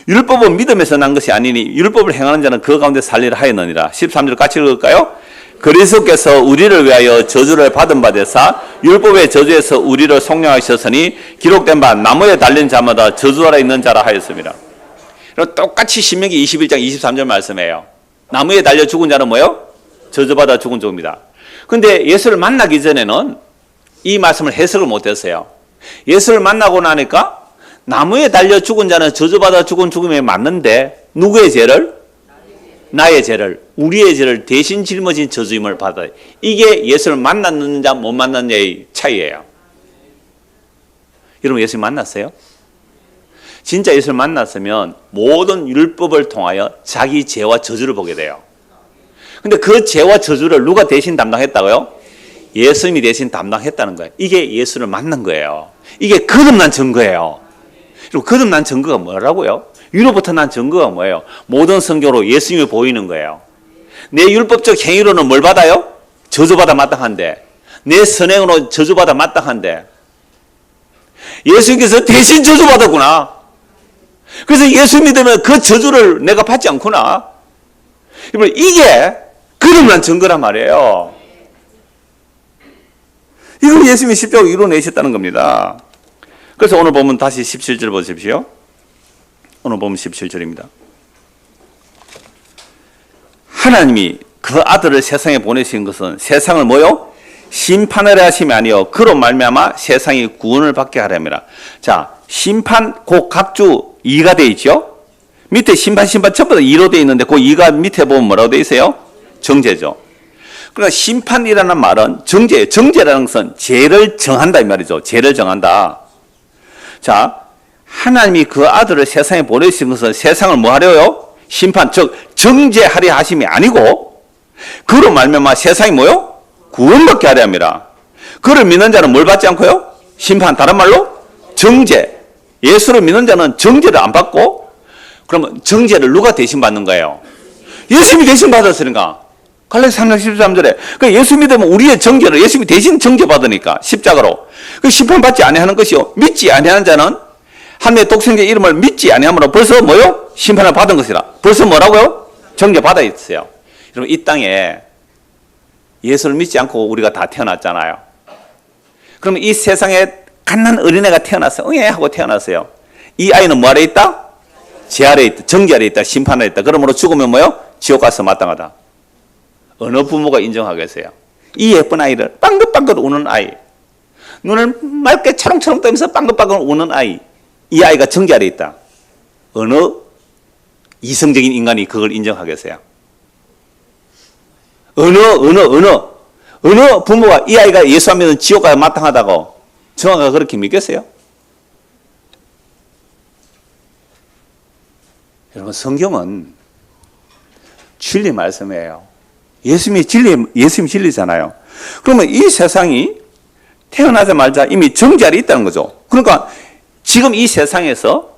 율법은 믿음에서 난 것이 아니니 율법을 행하는 자는 그 가운데 살리라 하였느니라. 13절 같이 읽을까요? 그리스도께서 우리를 위하여 저주를 받은 바 되사 율법의 저주에서 우리를 속량하셨으니 기록된 바 나무에 달린 자마다 저주 아래 있는 자라 하였습니다. 똑같이 신명기 21장 23절 말씀이에요. 나무에 달려 죽은 자는 뭐예요? 저주받아 죽은 종입니다. 근데 예수를 만나기 전에는 이 말씀을 해석을 못했어요. 예수를 만나고 나니까 나무에 달려 죽은 자는 저주받아 죽은 죽음에 맞는데 누구의 죄를? 나의 죄를, 우리의 죄를 대신 짊어진 저주임을 받아요. 이게 예수를 만났는 자 못 만났는 자의 차이예요. 여러분 예수를 만났어요? 진짜 예수를 만났으면 모든 율법을 통하여 자기 죄와 저주를 보게 돼요. 근데 그 죄와 저주를 누가 대신 담당했다고요? 예수님이 대신 담당했다는 거예요. 이게 예수를 만난 거예요. 이게 거듭난 증거예요. 그리고 거듭난 증거가 뭐라고요? 위로부터 난 증거가 뭐예요? 모든 성경으로 예수님이 보이는 거예요. 내 율법적 행위로는 뭘 받아요? 저주받아 마땅한데 내 선행으로 저주받아 마땅한데 예수님께서 대신 저주받았구나. 그래서 예수 믿으면 그 저주를 내가 받지 않구나. 이게 거듭난 증거란 말이에요. 이걸 예수님이 십자가로 이루어내셨다는 겁니다. 그래서 오늘 보면 다시 17절 보십시오. 오늘 보면 17절입니다. 하나님이 그 아들을 세상에 보내신 것은 세상을 뭐요? 심판을 하심이 아니요 그로 말미암아 세상이 구원을 받게 하려니라. 자, 심판 곧 각주 2가 돼 있죠. 밑에 심판 전부 다 2로 돼 있는데 그 2가 밑에 보면 뭐라고 돼 있어요? 정죄죠. 그러니까 심판이라는 말은 정죄예요. 정죄라는 것은 죄를 정한다 이 말이죠. 죄를 정한다. 자, 하나님이 그 아들을 세상에 보내신 것은 세상을 뭐 하려요? 심판, 즉 정죄하려 하심이 아니고 그로 말미암아 세상이 뭐요? 구원받게 하려 합니다. 그를 믿는 자는 뭘 받지 않고요? 심판, 다른 말로 정죄. 예수를 믿는 자는 정죄를 안 받고 그러면 정죄를 누가 대신 받는 거예요? 예수님이 대신 받았으니까. 갈라디아서 3장 13절에 그 예수 믿으면 우리의 정죄를 예수님이 대신 정죄받으니까 십자가로 그 심판받지 아니하는 것이요 믿지 아니하는 자는 하나님의 독생자 이름을 믿지 아니함으로 벌써 뭐요? 심판을 받은 것이라. 벌써 뭐라고요? 정죄받아 있어요. 여러분 이 땅에 예수를 믿지 않고 우리가 다 태어났잖아요. 그러면 이 세상에 갓난 어린애가 태어났어요. 응애 하고 태어났어요. 이 아이는 뭐 아래 있다? 죄 아래 있다. 정죄 아래 있다. 심판 아래 있다. 그러므로 죽으면 뭐요? 지옥 가서 마땅하다. 어느 부모가 인정하겠어요? 이 예쁜 아이를 빵긋빵긋 우는 아이, 눈을 맑게 차롱차롱 뜨면서 빵긋빵긋 우는 아이, 이 아이가 정죄 아래 있다. 어느 이성적인 인간이 그걸 인정하겠어요? 어느 부모가 이 아이가 예수 안 믿으면 지옥 가야 마땅하다고 정화가 그렇게 믿겠어요? 여러분 성경은 진리 말씀이에요. 예수님이 진리잖아요. 그러면 이 세상이 태어나자마자 이미 정죄 아래 있다는 거죠. 그러니까 지금 이 세상에서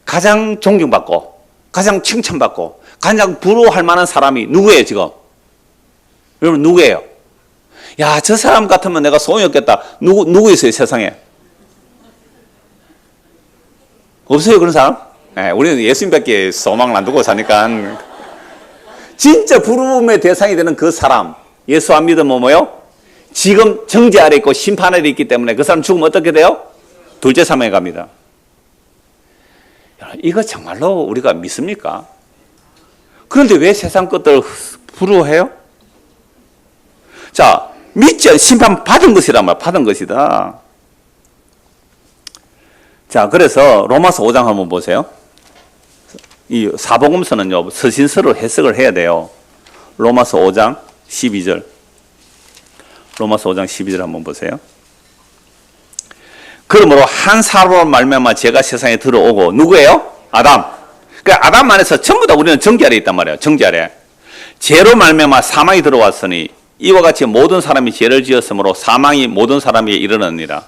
가장 존경받고 가장 칭찬받고 가장 부러워할 만한 사람이 누구예요 지금? 여러분 누구예요? 야, 저 사람 같으면 내가 소용이 없겠다. 누구 있어요 세상에? 없어요 그런 사람? 네, 우리는 예수님밖에 소망을 안 두고 사니까 진짜 부러움의 대상이 되는 그 사람 예수 안 믿으면 뭐요? 지금 정죄 아래 있고 심판 아래 있기 때문에 그 사람 죽으면 어떻게 돼요? 둘째 사망에 갑니다. 이거 정말로 우리가 믿습니까? 그런데 왜 세상 것들을 부러워해요? 자, 믿지 심판 받은 것이란 말, 받은 것이다. 자, 그래서 로마서 5장 한번 보세요. 이 사복음서는요, 서신서로 해석을 해야 돼요. 로마서 5장 12절. 로마서 5장 12절 한번 보세요. 그러므로 한 사람으로 말미암아 죄가 세상에 들어오고, 누구예요? 아담. 그러니까 아담 안에서 전부 다 우리는 정죄 아래 있단 말이에요. 정죄 아래. 죄로 말미암아 사망이 들어왔으니 이와 같이 모든 사람이 죄를 지었으므로 사망이 모든 사람에게 이르느니라.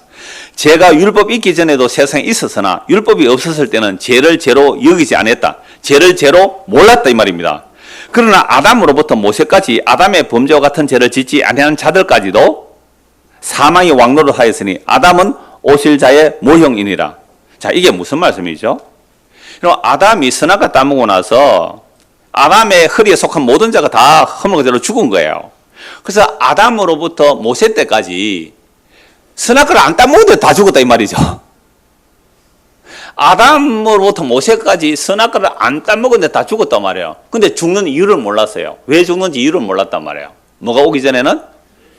죄가 율법 있기 전에도 세상에 있었으나 율법이 없었을 때는 죄를 죄로 여기지 않았다. 죄를 죄로 몰랐다 이 말입니다. 그러나 아담으로부터 모세까지 아담의 범죄와 같은 죄를 짓지 아니하는 자들까지도 사망이 왕노를 하였으니 아담은 오실 자의 모형이니라. 자, 이게 무슨 말씀이죠? 그럼 아담이 선악과 따먹고 나서 아담의 허리에 속한 모든 자가 다 허물과대로 죽은 거예요. 그래서 아담으로부터 모세 때까지 선악과를 안 따먹는데 다 죽었다 이 말이죠. 아담으로부터 모세까지 선악과를 안 따먹었는데 다 죽었단 말이에요. 근데 죽는 이유를 몰랐어요. 왜 죽는지 이유를 몰랐단 말이에요. 뭐가 오기 전에는?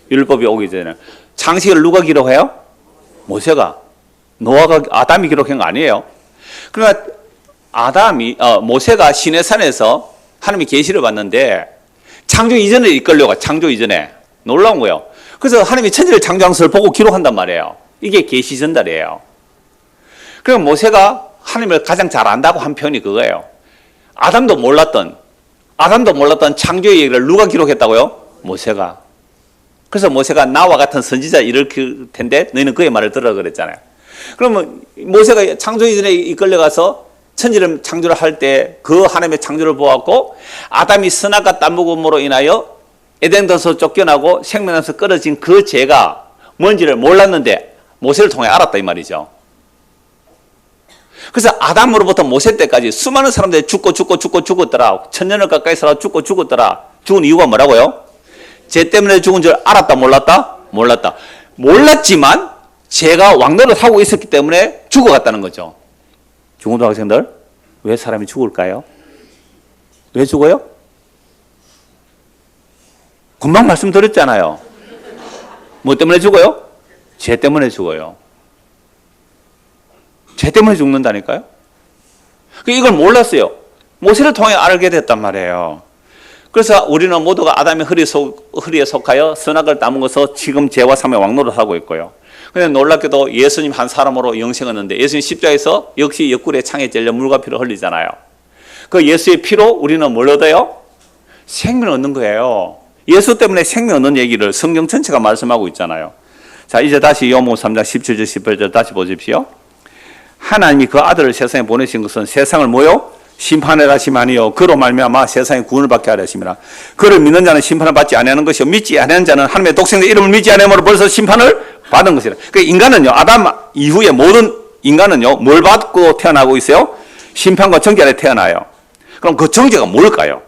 율법이 오기 전에는. 창세기를 누가 기록해요? 모세가. 노아가, 아담이 기록한 거 아니에요. 그러니까 모세가 시내산에서 하나님이 계시를 받는데 창조 이전에 이끌려가, 창조 이전에. 놀라운 거예요. 그래서 하나님이 천지를 창조한 것을 보고 기록한단 말이에요. 이게 계시 전달이에요. 그럼 모세가 하나님을 가장 잘 안다고 한 표현이 그거예요. 아담도 몰랐던 창조의 얘기를 누가 기록했다고요? 모세가. 그래서 모세가 나와 같은 선지자 일으킬 텐데 너희는 그의 말을 들으라 그랬잖아요. 그러면 모세가 창조 이전에 이끌려가서 천지를 창조를 할 때 그 하나님의 창조를 보았고 아담이 선악과 따먹음으로 인하여 에덴에서 쫓겨나고 생명에서 끊어진 그 죄가 뭔지를 몰랐는데 모세를 통해 알았다 이 말이죠. 그래서 아담으로부터 모세 때까지 수많은 사람들이 죽었더라. 천년을 가까이 살아 죽었더라. 죽은 이유가 뭐라고요? 죄 때문에 죽은 줄 알았다 몰랐다? 몰랐다. 몰랐지만 죄가 왕노를 하고 있었기 때문에 죽어갔다는 거죠. 중고등학생들, 왜 사람이 죽을까요? 왜 죽어요? 금방 말씀드렸잖아요. 뭐 때문에 죽어요? 죄 때문에 죽어요. 죄 때문에 죽는다니까요? 이걸 몰랐어요. 모세를 통해 알게 됐단 말이에요. 그래서 우리는 모두가 아담의 허리에 속하여 선악을 따먹어서 지금 죄와 삶의 왕노를 하고 있고요. 그런데 놀랍게도 예수님 한 사람으로 영생을 얻는데 예수님 십자가에서 역시 옆구리에 창에 찔려 물과 피를 흘리잖아요. 그 예수의 피로 우리는 뭘 얻어요? 생명을 얻는 거예요. 예수 때문에 생명 얻는 얘기를 성경 전체가 말씀하고 있잖아요. 자, 이제 다시 요한복음 3장 17절 18절 다시 보십시오. 하나님이 그 아들을 세상에 보내신 것은 세상을 뭐요? 심판하려 하심이 아니요 그로 말미암아 세상에 구원을 받게 하려 하심이라. 그를 믿는 자는 심판을 받지 아니하는 것이요 믿지 아니하는 자는 하나님의 독생자 이름을 믿지 아니함으로 벌써 심판을 받은 것이라. 그 인간은요, 아담 이후에 모든 인간은요 뭘 받고 태어나고 있어요? 심판과 정죄 아래 태어나요. 그럼 그 정죄가 뭘까요?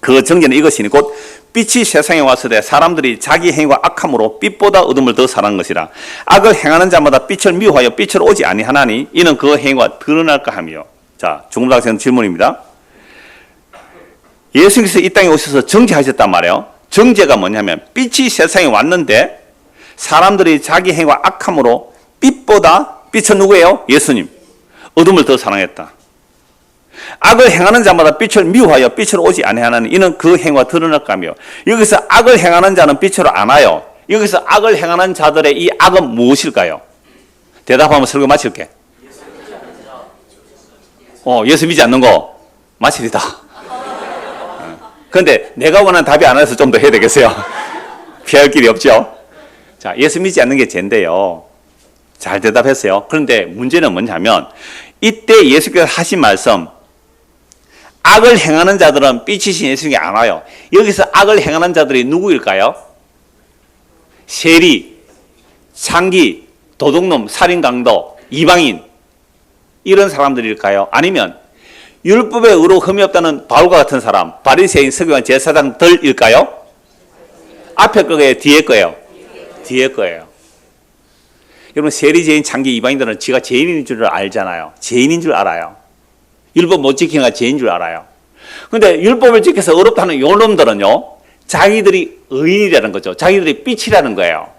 그 정죄는 이것이니 곧 빛이 세상에 왔을 때 사람들이 자기 행위와 악함으로 빛보다 어둠을 더 사랑한 것이라. 악을 행하는 자마다 빛을 미워하여 빛을 오지 아니하나니 이는 그 행위가 드러날까 하며. 자, 중고등학생 질문입니다. 예수님께서 이 땅에 오셔서 정죄하셨단 말이에요. 정죄가 뭐냐면 빛이 세상에 왔는데 사람들이 자기 행위와 악함으로 빛은 누구예요? 예수님. 어둠을 더 사랑했다. 악을 행하는 자마다 빛을 미워하여 빛을 오지 아니하나니 이는 그 행위가 드러날까 하며. 여기서 악을 행하는 자는 빛으로 안 와요. 여기서 악을 행하는 자들의 이 악은 무엇일까요? 대답하면 설교 마칠게. 예수 믿지 않는 거 마칠이다. 그런데 내가 원하는 답이 안 와서 좀 더 해야 되겠어요. 피할 길이 없죠. 자, 예수 믿지 않는 게 죄인데요. 잘 대답했어요. 그런데 문제는 뭐냐면 이때 예수께서 하신 말씀, 악을 행하는 자들은 빛이신 예수님이 안 와요. 여기서 악을 행하는 자들이 누구일까요? 세리, 창기, 도둑놈, 살인강도, 이방인 이런 사람들일까요? 아니면 율법의 의로 흠이 없다는 바울과 같은 사람, 바리새인, 서기관, 제사장들일까요? 앞에 거예요? 뒤에 거예요? 뒤에 거예요. 여러분, 세리죄인, 창기, 이방인들은 지가 죄인인 줄 알잖아요. 죄인인 줄 알아요. 율법 못 지키는 게 죄인 줄 알아요. 그런데 율법을 지켜서 어렵다는 요 놈들은요, 자기들이 의인이라는 거죠. 자기들이 빛이라는 거예요.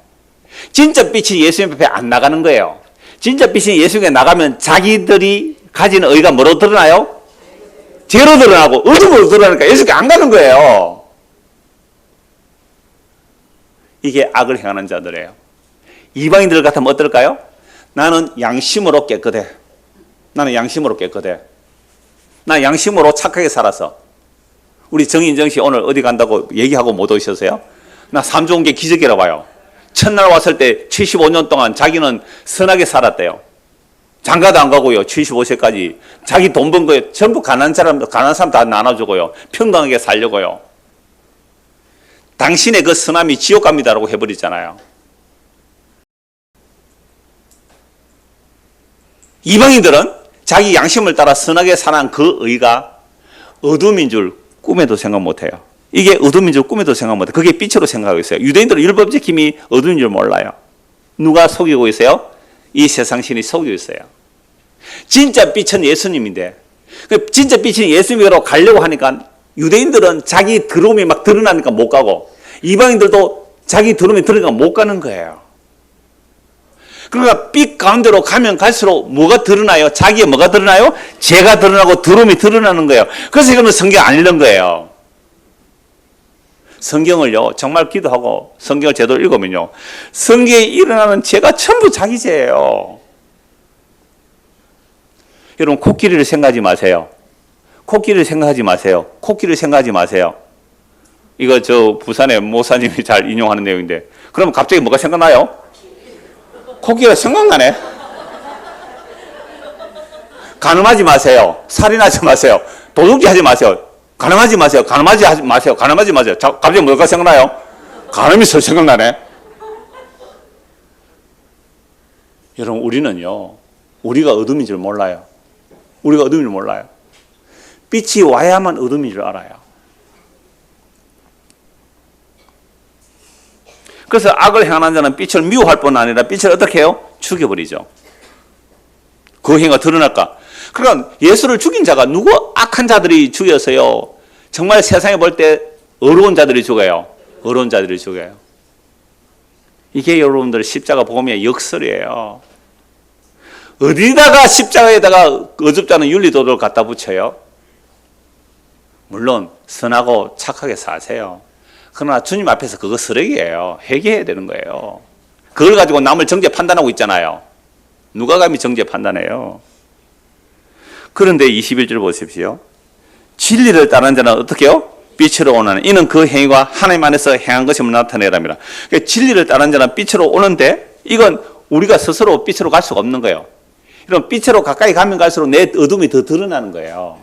진짜 빛이 예수님 앞에 안 나가는 거예요. 진짜 빛이 예수님에 나가면 자기들이 가진 의가 뭐로 드러나요? 죄로 드러나고 어둠으로 드러나니까 예수께 안 가는 거예요. 이게 악을 행하는 자들이에요. 이방인들 같으면 어떨까요? 나는 양심으로 깨끗해. 나는 양심으로 깨끗해. 나 양심으로 착하게 살아서. 우리 정인정 씨 오늘 어디 간다고 얘기하고 못 오셨어요? 나 삶 좋은 게 기적이라고 봐요. 첫날 왔을 때 75년 동안 자기는 선하게 살았대요. 장가도 안 가고요. 75세까지. 자기 돈 번 거에 전부 가난한 사람 다 나눠주고요. 평등하게 살려고요. 당신의 그 선함이 지옥 갑니다라고 해버리잖아요. 이방인들은 자기 양심을 따라 선하게 사는 그 의가 어둠인 줄 꿈에도 생각 못해요. 이게 어둠인 줄 꿈에도 생각 못해요. 그게 빛으로 생각하고 있어요. 유대인들은 율법적 힘이 어둠인 줄 몰라요. 누가 속이고 있어요? 이 세상 신이 속이고 있어요. 진짜 빛은 예수님인데 진짜 빛은 예수님으로 가려고 하니까 유대인들은 자기 드러움이 막 드러나니까 못 가고 이방인들도 자기 드러움이 드러나니까 못 가는 거예요. 그러니까 빛 가운데로 가면 갈수록 뭐가 드러나요? 자기의 뭐가 드러나요? 죄가 드러나고 드러움이 드러나는 거예요. 그래서 이거는 성경 안 읽는 거예요. 성경을요, 정말 기도하고 성경을 제대로 읽으면요, 성경에 일어나는 죄가 전부 자기 죄예요. 여러분, 코끼리를 생각하지 마세요. 코끼리를 생각하지 마세요. 코끼리를 생각하지 마세요. 이거 저 부산의 모사님이 잘 인용하는 내용인데, 그러면 갑자기 뭐가 생각나요? 코끼리가 생각나네. 간음하지 마세요. 살인하지 마세요. 도둑질하지 마세요. 간음하지 마세요. 간음하지 마세요. 간음하지 마세요. 갑자기 뭐가 생각나요? 간음이 생각나네. 여러분, 우리는요, 우리가 어둠인 줄 몰라요. 우리가 어둠인 줄 몰라요. 빛이 와야만 어둠인 줄 알아요. 그래서 악을 행하는 자는 빛을 미워할 뿐 아니라 빛을 어떻게 해요? 죽여버리죠. 그 행위가 드러날까? 그러니까 예수를 죽인 자가 누구? 악한 자들이 죽였어요. 정말 세상에 볼 때 어려운 자들이 죽어요. 어려운 자들이 죽어요. 이게 여러분들 십자가 복음의 역설이에요. 어디다가 십자가에다가 어줍잖은 윤리도덕을 갖다 붙여요? 물론 선하고 착하게 사세요. 그러나 주님 앞에서 그거 쓰레기예요. 회개해야 되는 거예요. 그걸 가지고 남을 정죄 판단하고 있잖아요. 누가 감히 정죄 판단해요? 그런데 21절 보십시오. 진리를 따르는 자는 어떻게 해요? 빛으로 오는 이는 그 행위가 하나님 안에서 행한 것임을 나타내랍니다. 그러니까 진리를 따르는 자는 빛으로 오는데 이건 우리가 스스로 빛으로 갈 수가 없는 거예요. 이런 빛으로 가까이 가면 갈수록 내 어둠이 더 드러나는 거예요.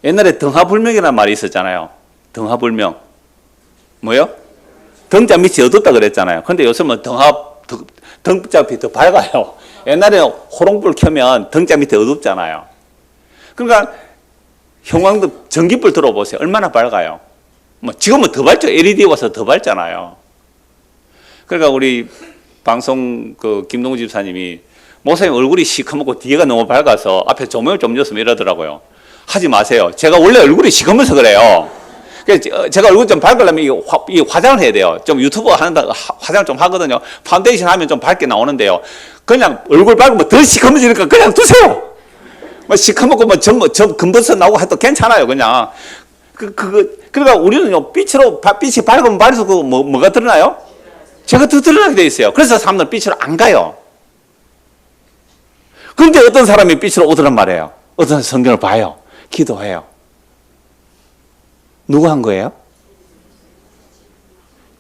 옛날에 등하불명이라는 말이 있었잖아요. 등하불명. 뭐요? 등자 밑이 어둡다 그랬잖아요. 그런데 요즘은 등자 밑이 더 밝아요. 옛날에 호롱불 켜면 등자 밑에 어둡잖아요. 그러니까 형광등 전기불 들어보세요. 얼마나 밝아요. 뭐 지금은 더 밝죠. LED 와서 더 밝잖아요. 그러니까 우리 방송 김동우 집사님이 목사님 얼굴이 시커멓고 뒤에가 너무 밝아서 앞에 조명을 좀 줬으면 이러더라고요. 하지 마세요. 제가 원래 얼굴이 시커멓서 그래요. 제가 얼굴 좀 밝으려면 이 화장을 해야 돼요. 좀 유튜브 하는다 화장 좀 하거든요. 파운데이션 하면 좀 밝게 나오는데요. 그냥 얼굴 밝으면 더 시커매지니까 그냥 두세요. 뭐 시커멓고 뭐 금버섯 나오고 해도 괜찮아요. 그냥 그러니까 우리는요 빛이 밝으면 밝을수록 뭐가 드러나요? 제가 더 드러나게 돼 있어요. 그래서 사람들은 빛으로 안 가요. 그런데 어떤 사람이 빛으로 오더란 말이에요. 어떤 사람이 성경을 봐요. 기도해요. 누가 한 거예요?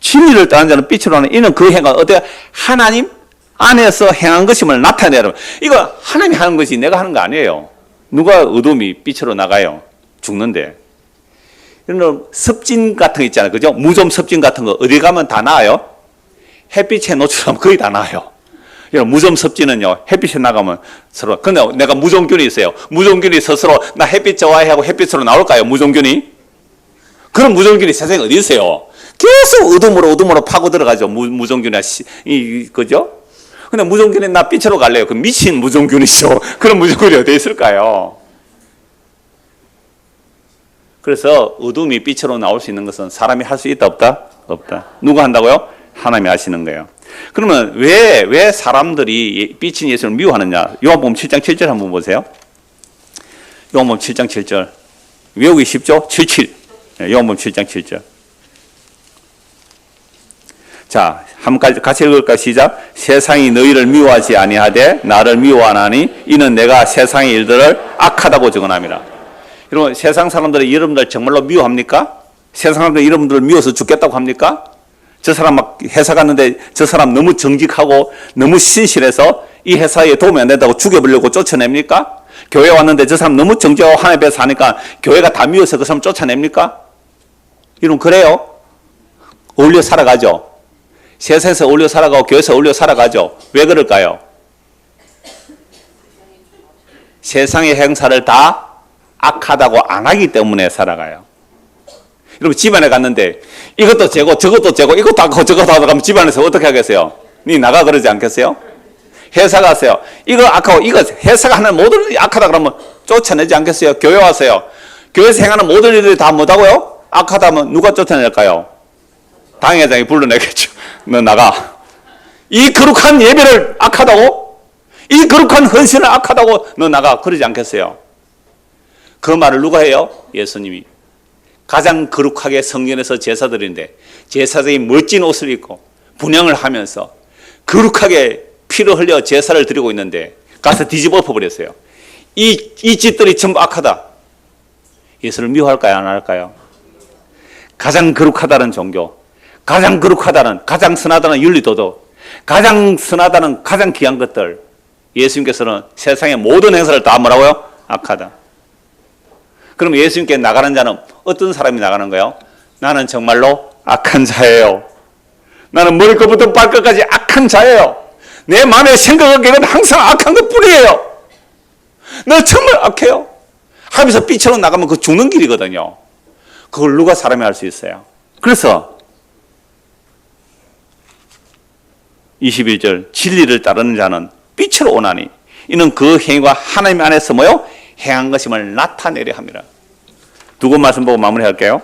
진리를 따르는 자는 빛으로 하는 이는 그 행가 어때요? 하나님 안에서 행한 것임을 나타내라. 이거 하나님이 하는 것이 내가 하는 거 아니에요. 누가 어둠이 빛으로 나가요? 죽는데. 이런 습진 같은 거 있잖아요. 그죠? 무좀 습진 같은 거 어디 가면 다 나아요? 햇빛에 노출하면 거의 다 나아요. 이런 무좀 습진은요, 햇빛에 나가면 서로, 근데 내가 무종균이 있어요. 무종균이 스스로 나 햇빛 좋아해 하고 햇빛으로 나올까요? 무종균이? 그런 무종균이 세상에 어디 있어요? 계속 어둠으로 파고 들어가죠. 무종균이, 그죠? 근데 무종균이 나 빛으로 갈래요. 그 미친 무종균이죠. 그런 무종균이 어디 있을까요? 그래서 어둠이 빛으로 나올 수 있는 것은 사람이 할 수 있다, 없다? 없다. 누가 한다고요? 하나님이 하시는 거예요. 그러면 왜 사람들이 빛인 예수를 미워하느냐? 요한복음 7장 7절 한번 보세요. 요한복음 7장 7절. 외우기 쉽죠? 77. 요한복음 7장 7절. 자, 한번 같이 읽을까? 시작. 세상이 너희를 미워하지 아니하되 나를 미워하나니 이는 내가 세상의 일들을 악하다고 증언함이라. 여러분, 세상 사람들이 여러분들 정말로 미워합니까? 세상 사람들이 여러분들을 미워서 죽겠다고 합니까? 저 사람 막 회사 갔는데 저 사람 너무 정직하고 너무 신실해서 이 회사에 도움이 안 된다고 죽여버리려고 쫓아냅니까? 교회 왔는데 저 사람 너무 정직하고 하나님 앞에 사니까 교회가 다 미워서 그 사람 쫓아냅니까? 여러분, 그래요? 어울려 살아가죠? 세상에서 어울려 살아가고 교회에서 어울려 살아가죠? 왜 그럴까요? 세상의 행사를 다 악하다고 안 하기 때문에 살아가요. 여러분, 집안에 갔는데 이것도 재고 저것도 재고 이것도 하고 저것도 하고 가면 집안에서 어떻게 하겠어요? 니 나가 그러지 않겠어요? 회사 가세요. 이거 악하고 이거 회사가 하는 모든 일이 악하다 그러면 쫓아내지 않겠어요? 교회 와서요. 교회에서 행하는 모든 일들이 다 뭐다고요? 악하다면 누가 쫓아낼까요? 당회장이 불러내겠죠. 너 나가. 이 거룩한 예배를 악하다고? 이 거룩한 헌신을 악하다고 너 나가. 그러지 않겠어요? 그 말을 누가 해요? 예수님이. 가장 거룩하게 성전에서 제사 드리는데 제사장이 멋진 옷을 입고 분향을 하면서 거룩하게 피를 흘려 제사를 드리고 있는데 가서 뒤집어 엎어버렸어요. 이 짓들이 전부 악하다. 예수를 미워할까요? 안 할까요? 가장 거룩하다는 종교, 가장 거룩하다는, 가장 선하다는 윤리도덕, 가장 선하다는 가장 귀한 것들, 예수님께서는 세상의 모든 행사를 다 뭐라고요? 악하다. 그럼 예수님께 나가는 자는 어떤 사람이 나가는 거예요? 나는 정말로 악한 자예요. 나는 머리끝부터 발끝까지 악한 자예요. 내 마음의 생각은 항상 악한 것뿐이에요. 너 정말 악해요. 하면서 삐처로 나가면 그 죽는 길이거든요. 그걸 누가 사람이 할 수 있어요? 그래서 21절 진리를 따르는 자는 빛으로 오나니 이는 그 행위가 하나님 안에서 뭐요? 행한 것임을 나타내려 합니다. 두 권 말씀 보고 마무리할게요.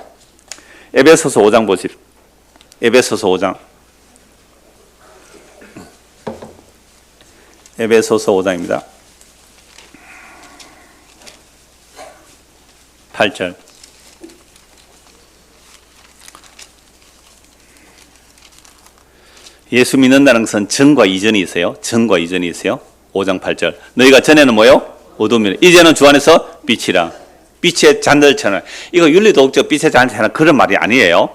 에베소서 5장 보십시오. 에베소서 5장. 에베소서 5장입니다. 8절. 예수 믿는다는 것은 전과 이전이 있어요. 전과 이전이 있어요. 5장 8절. 너희가 전에는 뭐요? 어둠이라. 이제는 주 안에서 빛이라. 빛의 잔들처럼. 이거 윤리도덕적 빛의 잔들처럼 그런 말이 아니에요.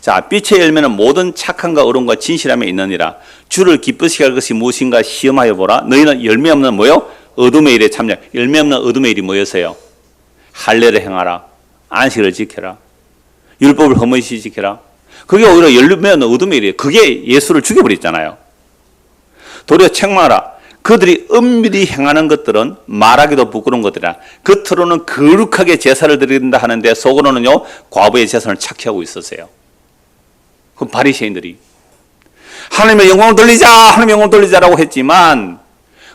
자, 빛의 열매는 모든 착함과 의로움과 진실함에 있느니라. 주를 기쁘시게 할 것이 무엇인가 시험하여 보라. 너희는 열매 없는 뭐요? 어둠의 일에 참여. 열매 없는 어둠의 일이 뭐였어요? 할례를 행하라. 안식을 지켜라. 율법을 허물시 지켜라. 그게 오히려 열매 없는 어둠의 일이에요. 그게 예수를 죽여버렸잖아요. 도리어 책망하라. 그들이 은밀히 행하는 것들은 말하기도 부끄러운 것들이라. 겉으로는 거룩하게 제사를 드린다 하는데 속으로는요 과부의 제사를 착취하고 있었어요. 그 바리새인들이 하나님의 영광을 돌리자, 하나님의 영광을 돌리자라고 했지만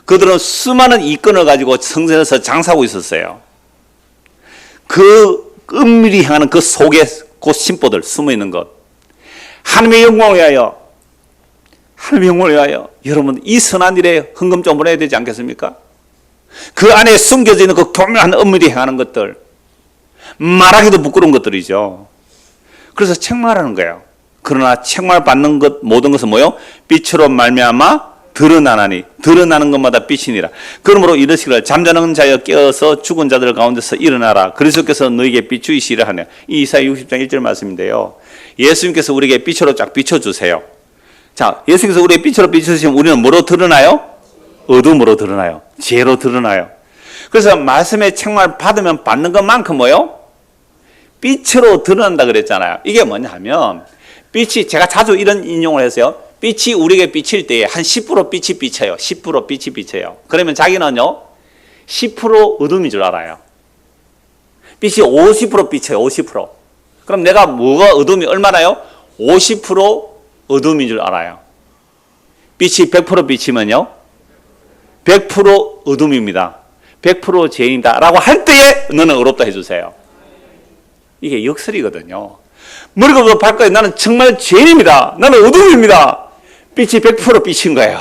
그들은 수많은 이권을 가지고 성전에서 장사하고 있었어요. 그 은밀히 행하는 그 속에 그 심보들 숨어 있는 것. 하나님의 영광을 위하여, 하나님의 영광을 위하여 여러분 이 선한 일에 헌금 좀 보내야 되지 않겠습니까? 그 안에 숨겨져 있는 그 교묘한 은밀히 행하는 것들, 말하기도 부끄러운 것들이죠. 그래서 책망하라는 거예요. 그러나 책망을 받는 것 모든 것은 뭐요? 빛으로 말미암아 드러나나니 드러나는 것마다 빛이니라. 그러므로 이르시기를 잠자는 자여 깨어서 죽은 자들 가운데서 일어나라. 그리스도께서 너희에게 비추이시라 하네. 이 이사야 60장 1절 말씀인데요. 예수님께서 우리에게 빛으로 쫙 비춰주세요. 자, 예수님께서 우리의 빛으로 비춰주시면 우리는 뭐로 드러나요? 어둠으로 드러나요. 죄로 드러나요. 그래서 말씀의 책망을 받으면 받는 것만큼 뭐요? 빛으로 드러난다 그랬잖아요. 이게 뭐냐 하면 빛이, 제가 자주 이런 인용을 했어요. 빛이 우리에게 비칠 때에 한 10% 빛이 비쳐요. 10% 빛이 비쳐요. 그러면 자기는요 10% 어둠인 줄 알아요. 빛이 50% 비쳐요. 50%. 그럼 내가 뭐가 어둠이 얼마나요? 50% 어둠인 줄 알아요. 빛이 100% 비치면요 100% 어둠입니다. 100% 죄인이다 라고 할 때에 너는 의롭다 해주세요. 이게 역설이거든요. 머리부터 발까지 나는 정말 죄인입니다. 나는 어둠입니다. 빛이 100% 비친 거예요.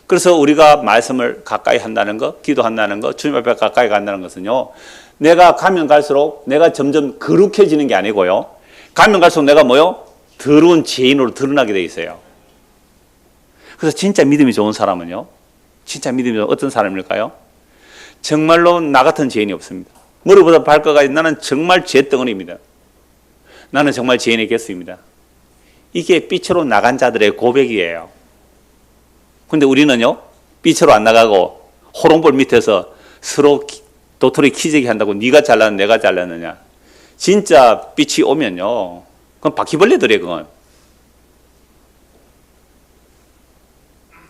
그래서 우리가 말씀을 가까이 한다는 것, 기도한다는 것, 주님 앞에 가까이 간다는 것은요, 내가 가면 갈수록 내가 점점 거룩해지는 게 아니고요, 가면 갈수록 내가 뭐요? 더러운 죄인으로 드러나게 돼 있어요. 그래서 진짜 믿음이 좋은 사람은요, 진짜 믿음이 좋은 어떤 사람일까요? 정말로 나 같은 죄인이 없습니다. 머리보다 발끝까지 나는 정말 죄덩어리입니다. 나는 정말 죄인의 개수입니다. 이게 빛으로 나간 자들의 고백이에요. 근데 우리는요, 빛으로 안 나가고 호롱불 밑에서 서로 도토리 키재기 한다고 네가 잘났느냐 내가 잘났느냐. 진짜 빛이 오면요, 그건 바퀴벌레들이에요. 그건.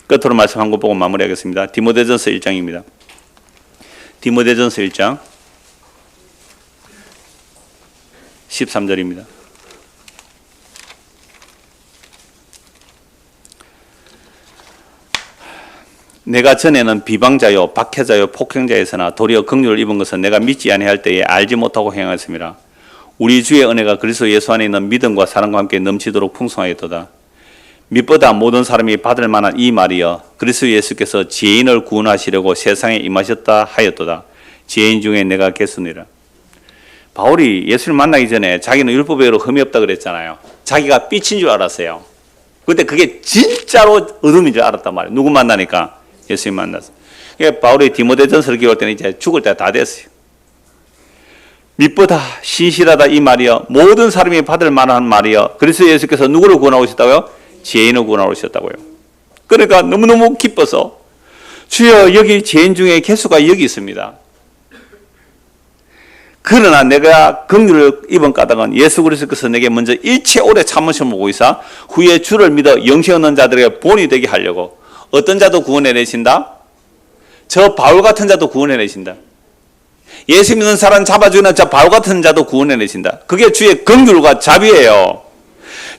끝으로 말씀 한 거 보고 마무리하겠습니다. 디모데전서 1장입니다. 디모데전서 1장 13절입니다. 내가 전에는 비방자요 박해자요 폭행자에서나 도리어 긍휼을 입은 것은 내가 믿지 아니할 때에 알지 못하고 행하였습니다. 우리 주의 은혜가 그리스도 예수 안에 있는 믿음과 사랑과 함께 넘치도록 풍성하였도다. 믿보다 모든 사람이 받을 만한 이 말이여 그리스도 예수께서 죄인을 구원하시려고 세상에 임하셨다 하였도다. 죄인 중에 내가 개수니라. 바울이 예수를 만나기 전에 자기는 율법외로 흠이 없다 그랬잖아요. 자기가 빛인 줄 알았어요. 근데 그게 진짜로 어둠인 줄 알았단 말이에요. 누구 만나니까? 예수님 만나서. 바울이 디모데전서를 기록할 때는 이제 죽을 때 다 됐어요. 믿보다 신실하다 이 말이여 모든 사람이 받을 만한 말이여 그리스도 예수께서 누구를 구원하고 오셨다고요? 죄인을 구원하고 오셨다고요. 그러니까 너무너무 기뻐서 주여 여기 죄인 중에 개수가 여기 있습니다. 그러나 내가 긍휼을 입은 까닭은 예수 그리스도께서 내게 먼저 일체 오래 참으심을 보고 있사 후에 주를 믿어 영생 얻는 자들에게 본이 되게 하려고. 어떤 자도 구원해내신다? 저 바울 같은 자도 구원해내신다. 예수 믿는 사람 잡아주는 저 바울 같은 자도 구원해내신다. 그게 주의 긍휼과 자비예요.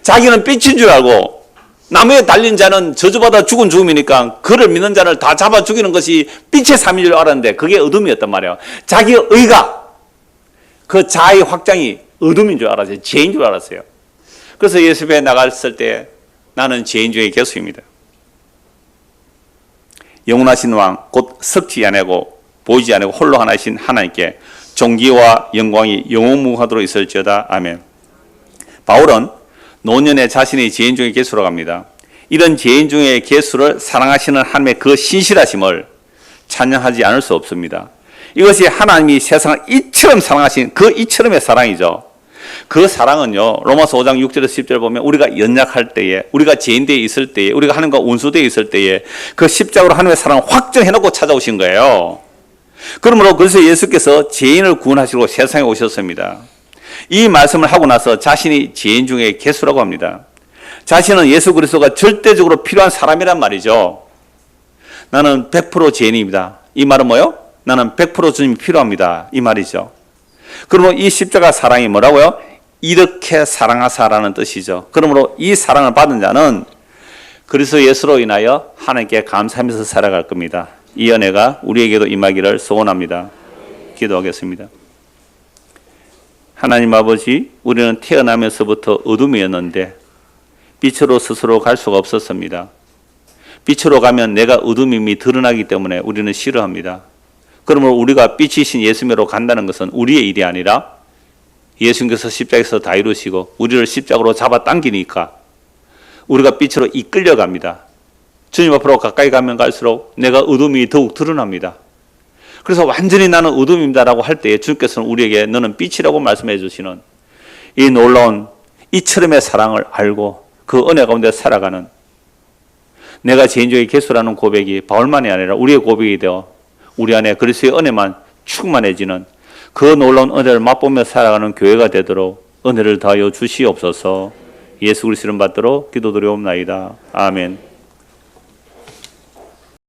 자기는 빛인 줄 알고 나무에 달린 자는 저주받아 죽은 죽음이니까 그를 믿는 자를 다 잡아 죽이는 것이 빛의 삶인 줄 알았는데 그게 어둠이었단 말이에요. 자기의 의가 그 자아의 확장이 어둠인 줄 알았어요. 죄인 줄 알았어요. 그래서 예수님에 나갔을 때 나는 죄인 중에 개수입니다. 영원하신 왕 곧 섞지 아니하고 보이지 아니하고 홀로 하나이신 하나님께 존귀와 영광이 영원무궁하도록 있을지어다. 아멘. 바울은 노년에 자신이 죄인 중에 개수로 갑니다. 이런 죄인 중에 개수를 사랑하시는 하나님의 그 신실하심을 찬양하지 않을 수 없습니다. 이것이 하나님이 세상을 이처럼 사랑하신 그 이처럼의 사랑이죠. 그 사랑은요, 로마서 5장 6절에서 10절 보면 우리가 연약할 때에, 우리가 죄인되어 있을 때에, 우리가 하나님과 원수되어 있을 때에 그 십자가로 하나님의 사랑을 확정해놓고 찾아오신 거예요. 그러므로 그래서 예수께서 죄인을 구원하시려고 세상에 오셨습니다. 이 말씀을 하고 나서 자신이 죄인 중에 개수라고 합니다. 자신은 예수 그리스도가 절대적으로 필요한 사람이란 말이죠. 나는 100% 죄인입니다. 이 말은 뭐요? 나는 100% 주님이 필요합니다. 이 말이죠. 그러므로 이 십자가 사랑이 뭐라고요? 이렇게 사랑하사라는 뜻이죠. 그러므로 이 사랑을 받은 자는 그리스도 예수로 인하여 하나님께 감사하면서 살아갈 겁니다. 이 은혜가 우리에게도 임하기를 소원합니다. 기도하겠습니다. 하나님 아버지, 우리는 태어나면서부터 어둠이었는데 빛으로 스스로 갈 수가 없었습니다. 빛으로 가면 내가 어둠임이 드러나기 때문에 우리는 싫어합니다. 그러므로 우리가 빛이신 예수님으로 간다는 것은 우리의 일이 아니라 예수님께서 십자가에서 다 이루시고 우리를 십자가로 잡아당기니까 우리가 빛으로 이끌려갑니다. 주님 앞으로 가까이 가면 갈수록 내가 어둠이 더욱 드러납니다. 그래서 완전히 나는 어둠입니다라고 할 때에 주님께서는 우리에게 너는 빛이라고 말씀해 주시는 이 놀라운 이처럼의 사랑을 알고 그 은혜 가운데 살아가는 내가 죄인 중에 개수라는 고백이 바울만이 아니라 우리의 고백이 되어 우리 안에 그리스도의 은혜만 충만해지는 그 놀라운 은혜를 맛보며 살아가는 교회가 되도록 은혜를 더하여 주시옵소서. 예수 그리스도를 받들어 기도드리옵나이다. 아멘.